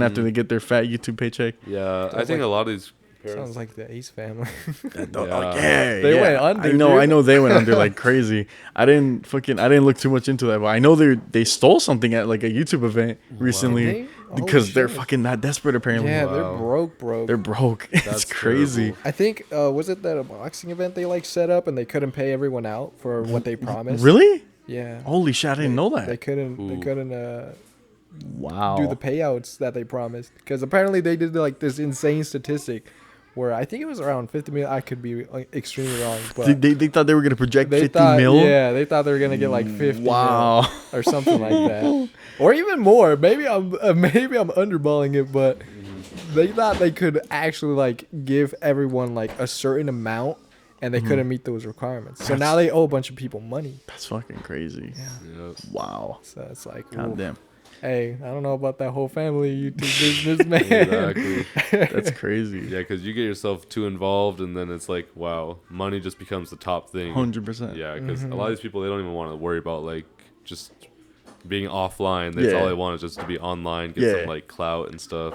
after they get their fat YouTube paycheck. Yeah, I think a lot of these parents. Sounds like the Ace family. They went under. I know they went under like crazy. I didn't look too much into that, but I know they stole something at like a YouTube event recently because they're fucking that desperate apparently. Yeah, they're broke. They're broke. It's crazy. Terrible. I think was it that a boxing event they like set up and they couldn't pay everyone out for what they promised? Really? Yeah. Holy shit! I didn't know that. They couldn't. Wow. Do the payouts that they promised, because apparently they did like this insane statistic where I think it was around 50 million. I could be like, extremely wrong, but they thought they were gonna project 50 mil. Yeah, they thought they were gonna get like 50 mil or something like that, or even more. Maybe I'm underballing it, but they thought they could actually like give everyone like a certain amount, and they couldn't meet those requirements. So now they owe a bunch of people money. That's fucking crazy. Yeah. Yep. Wow. So it's like, goddamn. Hey, I don't know about that whole family YouTube business, man. Exactly. That's crazy. Yeah, because you get yourself too involved, and then it's like, wow, money just becomes the top thing. 100%. Yeah, because a lot of these people, they don't even want to worry about like just being offline. That's Yeah. all they want is just to be online, get some like clout and stuff.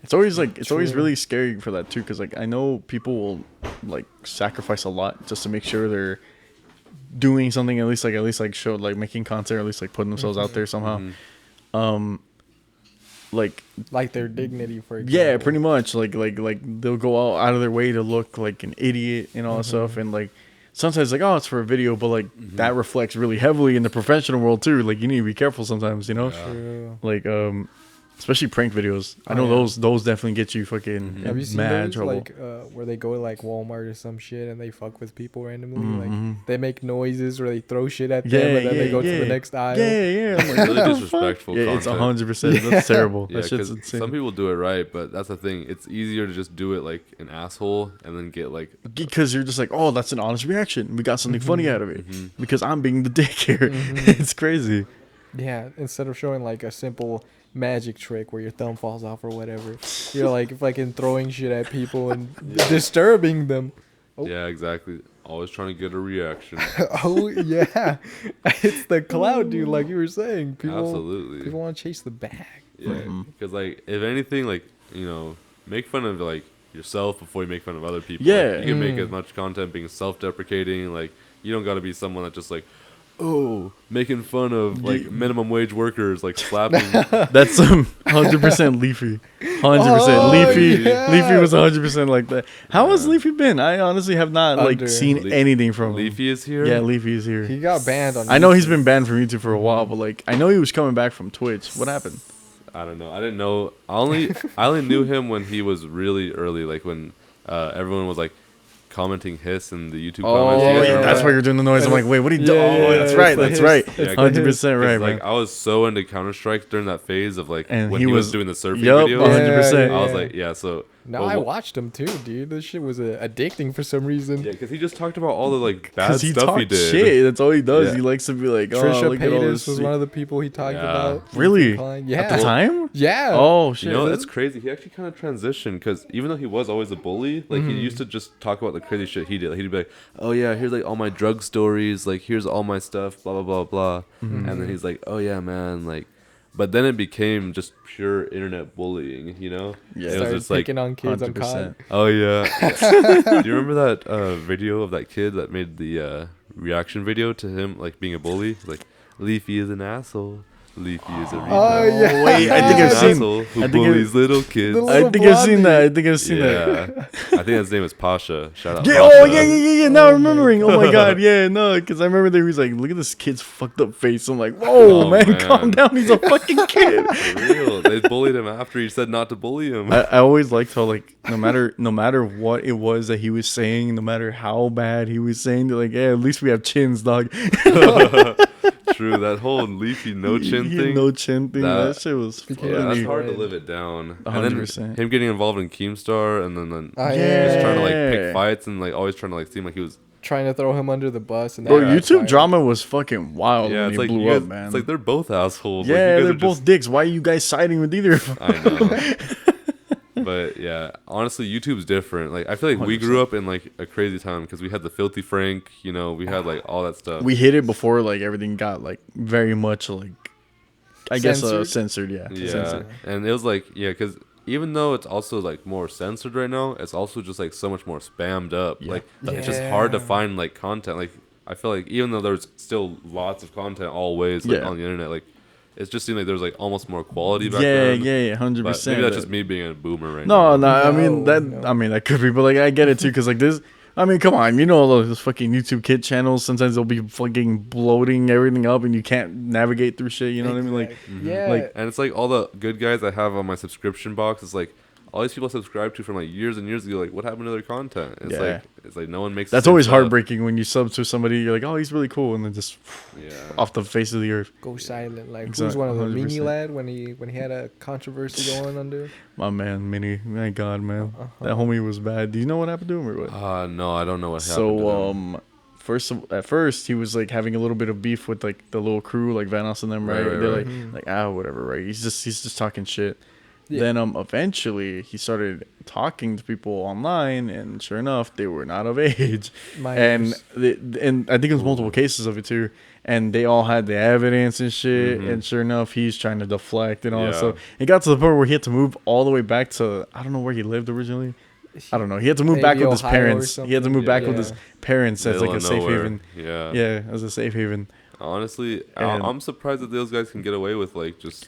It's always like it's always really scary for that too, because like I know people will like sacrifice a lot just to make sure they're doing something, at least like show like making content, or at least like putting themselves out there somehow. Like their dignity, for example. yeah, pretty much like they'll go out of their way to look like an idiot and all that stuff, and like sometimes like, oh, it's for a video, but like that reflects really heavily in the professional world too. Like you need to be careful sometimes, you know. True. Like especially prank videos. I know those definitely get you fucking Have you seen mad those, trouble. like where they go to like Walmart or some shit and they fuck with people randomly? Like they make noises or they throw shit at them and then they go to the next aisle. Yeah. I'm like, Really disrespectful yeah, content. it's 100%. That's terrible. Yeah, That shit's because insane. some people do it right, but that's the thing. It's easier to just do it like an asshole and then get like Because you're just like, oh, that's an honest reaction. We got something funny out of it. Because I'm being the dick here. It's crazy. Yeah, instead of showing like a simple magic trick where your thumb falls off or whatever, you're like fucking throwing shit at people and disturbing them. yeah, exactly. Always trying to get a reaction. Oh yeah, it's the cloud, dude. Like you were saying, people Absolutely. people want to chase the bag. Yeah, because like if anything, like make fun of like yourself before you make fun of other people. Yeah. Like, you can make as much content being self-deprecating. Like you don't got to be someone that just like, oh, making fun of like minimum wage workers, like slapping. That's 100% Leafy. 100%. Oh, Leafy. yeah. Leafy was 100% like that. How has Leafy been? I honestly have not like seen anything from him. Leafy is here. Yeah, Leafy is here. He got banned on. I know YouTube. he's been banned from YouTube for a while, but like I know he was coming back from Twitch. What happened? I don't know. I didn't know. I only knew him when he was really early, like when everyone was like commenting hiss in the YouTube comments. You Oh, guys yeah, remember that's that? why you're doing the noise. I'm like, wait, what are you doing? Yeah, Oh, yeah, that's it's right. the That's hiss. right. Yeah, 100% right, like bro. I was so into Counter Strike during that phase of like And when he he was was- doing the surfing Yup, videos. 100%. I was like, yeah. So No, well, I watched him too, dude. This shit was addicting for some reason. yeah, because he just talked about all the like bad Because he stuff talks he did. shit. That's all he does. Yeah. He likes to be like, oh, Trisha look at all this. Paytas was one of the people he talked Yeah. about. Really? Yeah. At the time? Yeah. Oh, shit. You know, it's crazy. He actually kind of transitioned because even though he was always a bully, like he used to just talk about the crazy shit he did. Like, he'd be like, "Oh yeah, here's like all my drug stories. Like here's all my stuff. Blah blah blah blah." And then he's like, "Oh yeah, man." Like, but then it became just pure internet bullying. You know? Yeah. It was Started just like, picking on kids on COD. "Oh yeah." Do you remember that video of that kid that made the reaction video to him like being a bully? Like, Leafy is an asshole. Leafy is a retard. Oh yeah. Wait, I think I've An seen. asshole who I think bullies little kids. The I little think I've seen blondie. that. I think I've seen that. Yeah, I think his name is Pasha. Shout out. Yeah, Pasha. oh yeah. Now Oh I'm remembering. Oh my god, yeah, no, because I remember that he was like, "Look at this kid's fucked up face." I'm like, "Whoa, Oh, man, man. calm down. He's a fucking kid." For real, they bullied him after he said not to bully him. I always liked how like no matter what it was that he was saying, no matter how bad he was saying, they're like, "Yeah, at least we have chins, dog." True, that whole Leafy no chin He thing. no chin thing. That, that- shit was Yeah, that's funny. hard to live it down. And 100%. then him getting involved in Keemstar, and then Oh, just yeah. trying to like Yeah. pick fights and like always trying to like seem like he was. Trying to throw him under the bus. And Bro, that YouTube backfired. drama was fucking wild Yeah, when it's he like blew you guys, up, man. it's like they're both assholes. yeah, like, you guys they're are both just- dicks. Why are you guys siding with either of them? I know. But yeah, honestly, YouTube's different. Like I feel like we grew up in like a crazy time because we had the Filthy Frank. You know, we had like all that stuff. We hit it before like everything got like very much like I guess Censored? censored, yeah. Yeah, Censored. and it was like because even though it's also like more censored right now, it's also just like so much more spammed up. Yeah. Like it's just hard to Yeah. find like content. Like I feel like even though there's still lots of content always like Yeah. on the internet, like it just seemed like there's like almost more quality back Yeah, then. yeah, 100%. But maybe that's just me being a boomer right No, now. no, I mean No, that. no. I mean that could be, but like I get it too, because like this. I mean, come on, you know all those fucking YouTube kid channels. Sometimes they'll be fucking bloating everything up, and you can't navigate through shit. You know what I mean? Like, Yeah. like- And it's like all the good guys I have on my subscription box. It's like all these people I subscribed to from like years and years ago. Like, what happened to their content? It's Yeah. it's like no one makes. the that's same always stuff. heartbreaking when you sub to somebody. You're like, oh, he's really cool, and then just Yeah. off the face of the earth. Go silent. Like who's Exactly, one of the Mini 100%. lad when he had a controversy going under? My man, Minnie. My God, man, Uh-huh. that homie was bad. Do you know what happened to him or what? No, I don't know what happened. So, to them. at first he was like having a little bit of beef with like the little crew, like Vanos and them, right? Right, They're right. like whatever, right? He's just talking shit, Then eventually he started talking to people online, and sure enough, they were not of age. And I think it was multiple cases of it too. And they all had the evidence and shit. And sure enough, he's trying to deflect and all that stuff. It got to the point where he had to move all the way back to, I don't know where he lived originally. I don't know. He had to move back with his parents. He had to move back with his parents as like a safe haven. Yeah, as a safe haven. Honestly, I'm surprised that those guys can get away with like just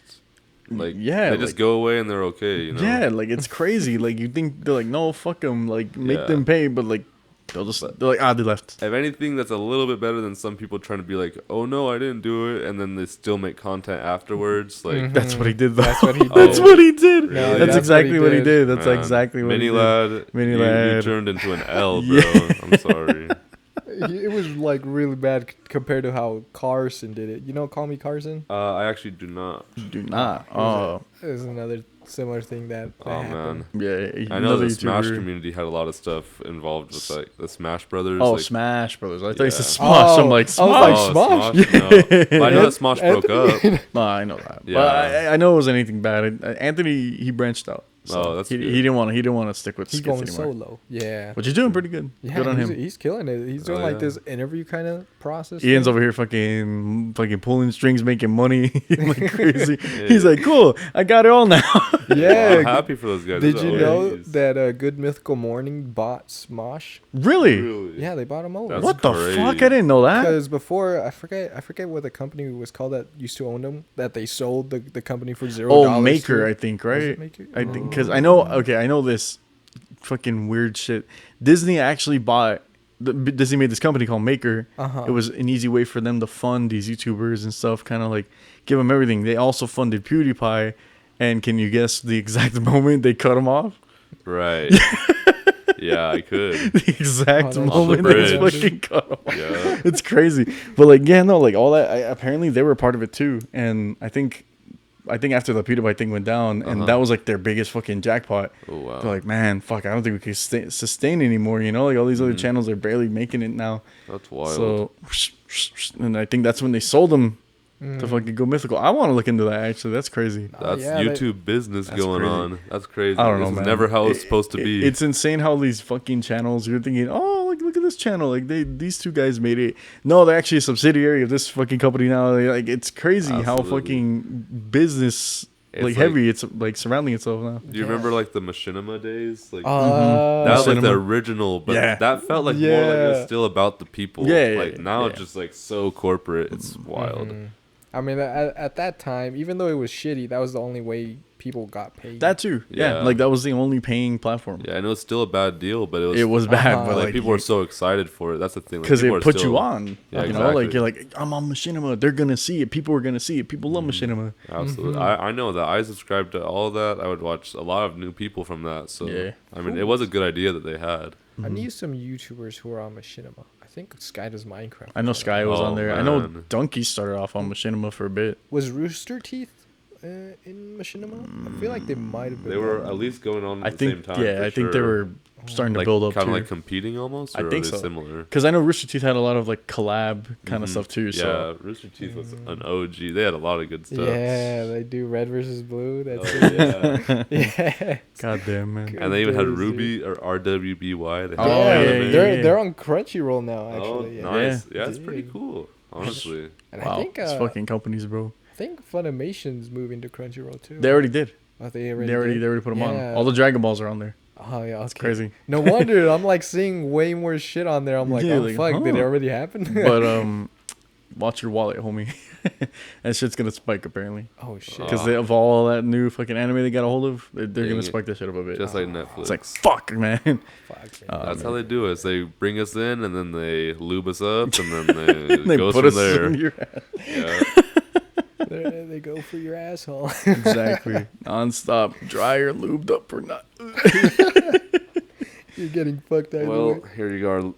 like they just go away and they're okay. You know? Yeah, like it's crazy. Like you think they're like, no, fuck them. Like make them pay, but like they're like, they left. If anything, that's a little bit better than some people trying to be like, oh no, I didn't do it, and then they still make content afterwards. Like that's what he did. Though. That's what he did. That's what he did. No, that's exactly what he did. That's exactly what he did. Mini lad, you turned into an L, bro. I'm sorry. It was like really bad compared to how Carson did it. You know, Call Me Carson? I actually do not. It was another similar thing that happened. Man. Yeah, I know the Smash community had a lot of stuff involved with like the Smash Brothers. Oh, like, Smash Brothers! I thought you said Smosh. I'm like Smosh. I was like, Smosh. No. I know that Smosh broke up. No, I know that. Yeah. But I know it wasn't anything bad. Anthony, he branched out. So that's he good. He didn't want to stick with skits anymore. He's going solo. Yeah. Which he's doing pretty good. Yeah, good on him. He's killing it. He's doing like this interview kind of process. Ian's over here fucking pulling strings, making money like crazy. He's like, cool, I got it all now. Yeah. I'm happy for those guys. Did you know that Good Mythical Morning bought Smosh? Really? Yeah, they bought him over. What the fuck? I didn't know that. Because before, I forget what the company was called that used to own them, that they sold the company for $0. Oh, Maker, I think, right? Maker? I think, because I know, I know this fucking weird shit. Disney actually bought, Disney made this company called Maker. It was an easy way for them to fund these YouTubers and stuff, kind of like give them everything. They also funded PewDiePie, and can you guess the exact moment they cut him off? Right. Yeah, I could. The exact moment they fucking cut him off. Yeah. It's crazy. But like, yeah, no, like all that, apparently they were part of it too. And I think after the PewDiePie thing went down, and that was like their biggest fucking jackpot. Oh wow! They're like, man, fuck, I don't think we can sustain anymore. You know, like all these other channels are barely making it now. That's wild. So, and I think that's when they sold them to fucking go mythical. I want to look into that actually. That's crazy. That's YouTube business going on. That's crazy. I don't know, man. This is never how it's supposed to be. It's insane how these fucking channels. You're thinking, oh, like look at this channel. Like these two guys made it. No, they're actually a subsidiary of this fucking company now. Like it's crazy how fucking business. It's heavy, it's like surrounding itself now. Do you remember like the Machinima days? Like that was like the original, but that felt like more like it was still about the people. Now it's just like so corporate. It's wild. I mean, at that time, even though it was shitty, that was the only way people got paid. That too. Yeah. Like that was the only paying platform. Yeah, I know it's still a bad deal, but it was bad. But like people were so excited for it. That's the thing. Because it put you on. Yeah, you know, like you're like, I'm on Machinima. They're gonna see it. People are gonna see it. People love Machinima. Absolutely. I know that. I subscribed to all of that. I would watch a lot of new people from that. So I mean, it was a good idea that they had. I knew some YouTubers who were on Machinima. I think Sky Does Minecraft. I know Sky was on there. Man. I know Donkey started off on Machinima for a bit. Was Rooster Teeth in Machinima? I feel like they might have been. They were at least going on at the same time. Yeah, I think they were starting to build up kind of like competing almost. Or I think are they so. Similar. Because I know Rooster Teeth had a lot of like collab kind of stuff too. Yeah, so. Rooster Teeth was an OG. They had a lot of good stuff. Yeah, they do Red versus Blue. That's it. Yeah. God damn, man. And they even had Ruby or RWBY. They're on Crunchyroll now. Actually. Nice. Yeah, it's pretty cool. Honestly. And I think it's fucking companies, bro. I think Funimation's moving to Crunchyroll too. They already did. Oh, they already put them on. All the Dragon Balls are on there. Oh yeah, it's crazy. No wonder I'm like seeing way more shit on there. I'm like, fuck, did it already happen? But watch your wallet, homie. That shit's gonna spike apparently. Oh shit! Because of all that new fucking anime they got a hold of, they're gonna spike that shit up a bit. Just like Netflix. It's like fuck, man. That's how they do it. They bring us in and then they lube us up and then they go from there. In your ass. Yeah. They go for your asshole. Exactly. Non-stop. Dry or lubed up or not. You're getting fucked either way. Here you go.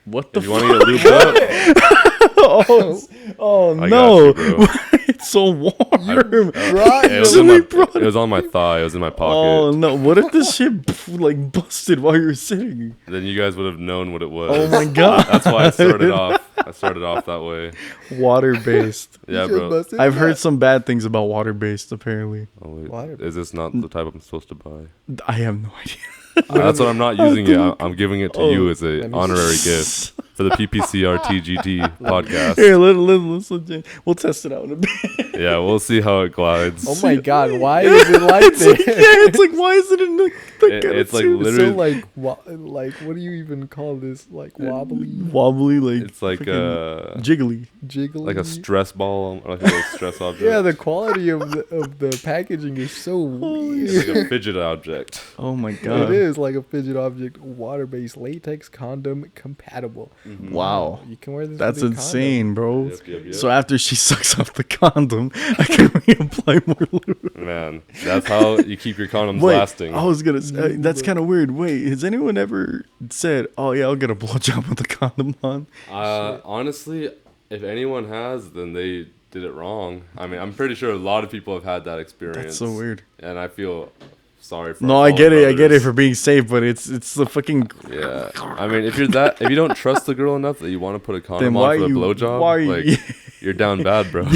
What the fuck? You want to get lubed up? Oh no. It's so warm. It was on my thigh. It was in my pocket. Oh no! What if this shit like busted while you were sitting? Then you guys would have known what it was. Oh my god! That's why I started off. That way. Water based. Yeah, bro. I've heard some bad things about water based. Apparently. Oh, wait. Is this not the type I'm supposed to buy? I have no idea. That's what I'm not using it. I'm giving it to you as a honorary gift for the PPCR TGT podcast. Here, we'll test it out in a bit. Yeah, we'll see how it glides. Oh my god, why is it like this? It's like, why is it in the it's like literally like what do you even call this? Like wobbly, like it's like jiggly, like a stress ball, like a little stress object. Yeah, the quality of the packaging is so weird. It's like a fidget object. Oh my god, it is like a fidget object, water-based, latex, condom compatible. Mm-hmm. Wow, you can wear this. That's insane, bro. Yep. So after she sucks off the condom, I can reapply more lube. Man, that's how you keep your condoms lasting. I was gonna say that's kind of weird. Wait, has anyone ever said, "Oh yeah, I'll get a blowjob with a condom on"? Honestly, if anyone has, then they did it wrong. I mean, I'm pretty sure a lot of people have had that experience. That's so weird. And I feel sorry for. No, I get it for being safe, but it's the fucking. Yeah, I mean, if you don't trust the girl enough that you want to put a condom on for a blowjob, you're down bad, bro.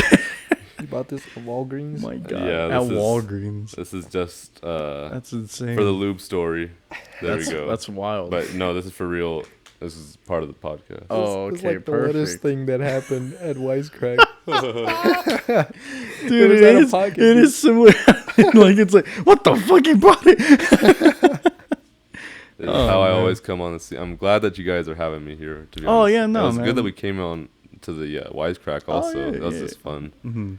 You bought this at Walgreens? My god. Yeah, at Walgreens. This is just that's insane. for the lube story. There we go. That's wild. But no, this is for real. This is part of the podcast. Oh, okay, it's like the perfect. wettest thing that happened at Wisecrack. Dude, it is similar. Like, it's like, what the fuck, you brought it? This is how I always come on the scene. I'm glad that you guys are having me here. To be honest. Oh yeah, no, it was man. good that we came on to the Wisecrack also. That was just fun. Mm-hmm.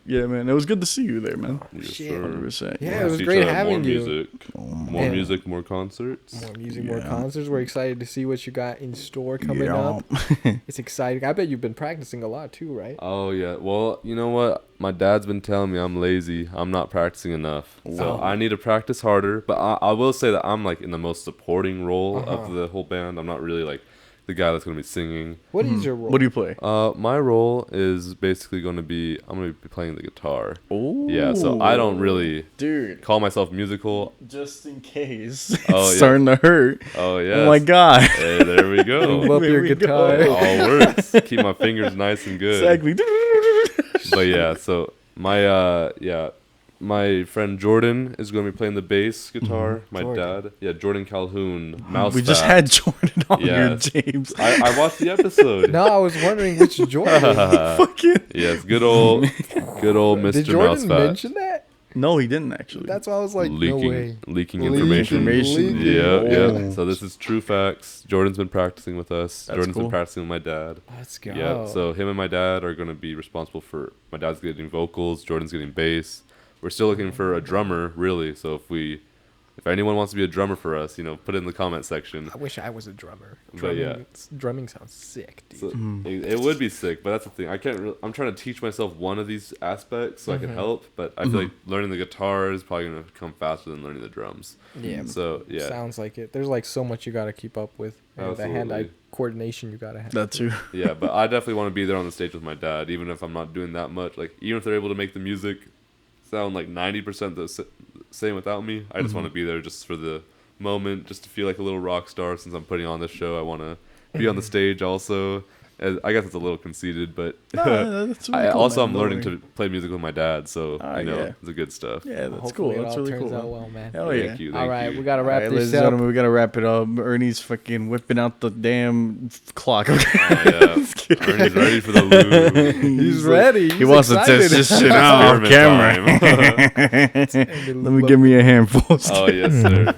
Yeah, man, it was good to see you there, man. Yes, Shit. sir. 100%. Yeah, it was great having you. More music, more concerts. More music, more concerts. We're excited to see what you got in store coming up. It's exciting. I bet you've been practicing a lot too, right? Oh yeah. Well, you know what? My dad's been telling me I'm lazy. I'm not practicing enough. So I need to practice harder. But I will say that I'm like in the most supporting role of the whole band. I'm not really like the guy that's going to be singing. What is your role? What do you play? My role is basically going to be, I'm going to be playing the guitar. Oh. Yeah, so I don't really call myself musical. Just in case. Oh, it's starting to hurt. Oh, yeah. Oh, my God. Hey, there we go. Move up your guitar. It all works. Keep my fingers nice and good. Exactly. But yeah, so my friend Jordan is going to be playing the bass guitar. My dad, Jordan Calhoun, Mouse. We just had Jordan on here, Yes. James. I watched the episode. No, I was wondering which Jordan. Fucking. Yes, good old Mr. Did Jordan Mousefat. mention that? No, he didn't actually. That's why I was like, no way. Leaking information. Leaking. Yeah. So this is true facts. Jordan's been practicing with us. That's Jordan's cool. been practicing with my dad. Let's go. Yeah. So him and my dad are going to be responsible for. My dad's getting vocals. Jordan's getting bass. We're still looking for a drummer, really. So if anyone wants to be a drummer for us, put it in the comment section. I wish I was a drummer. But Drumming sounds sick, dude. So it would be sick, but that's the thing. I can't. I'm trying to teach myself one of these aspects so I can help. But I feel like learning the guitar is probably gonna come faster than learning the drums. Yeah. So yeah. Sounds like it. There's like so much you got to keep up with. And the hand-eye coordination you got to have. That too. Yeah, but I definitely want to be there on the stage with my dad, even if I'm not doing that much. Like even if they're able to make the music sound like 90% the same without me, I just want to be there just for the moment, just to feel like a little rock star. Since I'm putting on this show, I want to be on the stage also. I guess it's a little conceited, but that's really cool, I'm man. learning to play music with my dad, so it's a good stuff. Yeah, that's Hopefully cool. That's really turns cool. out well, man. Hell yeah. Thank you. All right, you. we got to wrap Ladies this and up. gentlemen, we gotta wrap it up. Ernie's fucking whipping out the damn clock. Oh, yeah. Ernie's ready for the lube. He's ready. He wants to test this shit out on camera. Let me give me a handful. Oh, yes, sir.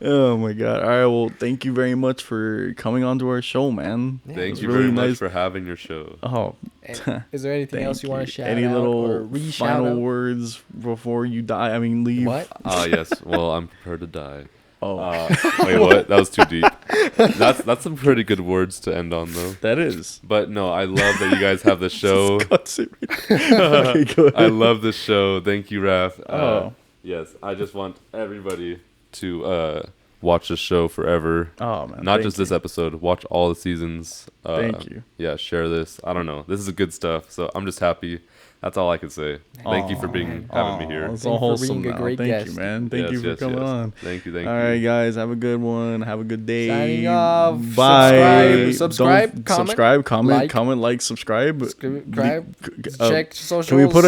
Oh my god. All right, well, thank you very much for coming on to our show, man. Thank you really very much nice. for having your show. Oh, And is there anything else you want to shout any out little or re-shout final out? words before you die? I mean, leave. What? Yes. Well, I'm prepared to die. Oh, Wait, what? That was too deep. That's some pretty good words to end on, though. that is. But no, I love that you guys have this show. Cuts it right. Okay, go ahead. I love this show. Thank you, Raph. Oh. Yes, I just want everybody to watch this show forever. Oh man, Not thank just you. this episode. Watch all the seasons. Thank you. Yeah, share this. I don't know. This is good stuff. So I'm just happy That's all I can say. Thank you for having me here. It's Thank all you for wholesome being a now. great Thank guest. you, man. Thank you for coming on. Thank you. All right, guys. Have a good one. Have a good day. Signing off. Bye. Subscribe, comment, like, subscribe. Check socials. Can we put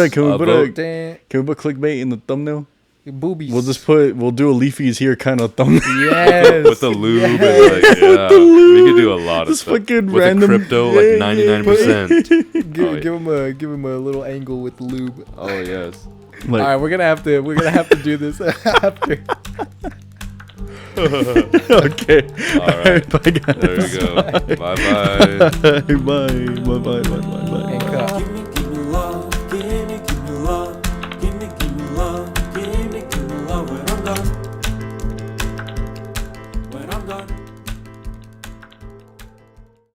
clickbait in the thumbnail? Boobies. We'll do a Leafy's here kind of thumbnail. Yes. With the lube and like, yeah. We could do a lot of stuff. Fucking with random the crypto, like 99%. Give him a little angle with the lube. Oh yes. All right, we're gonna have to do this after. Okay. All right. Bye, guys. There we go. Bye. Bye. Bye. And cut.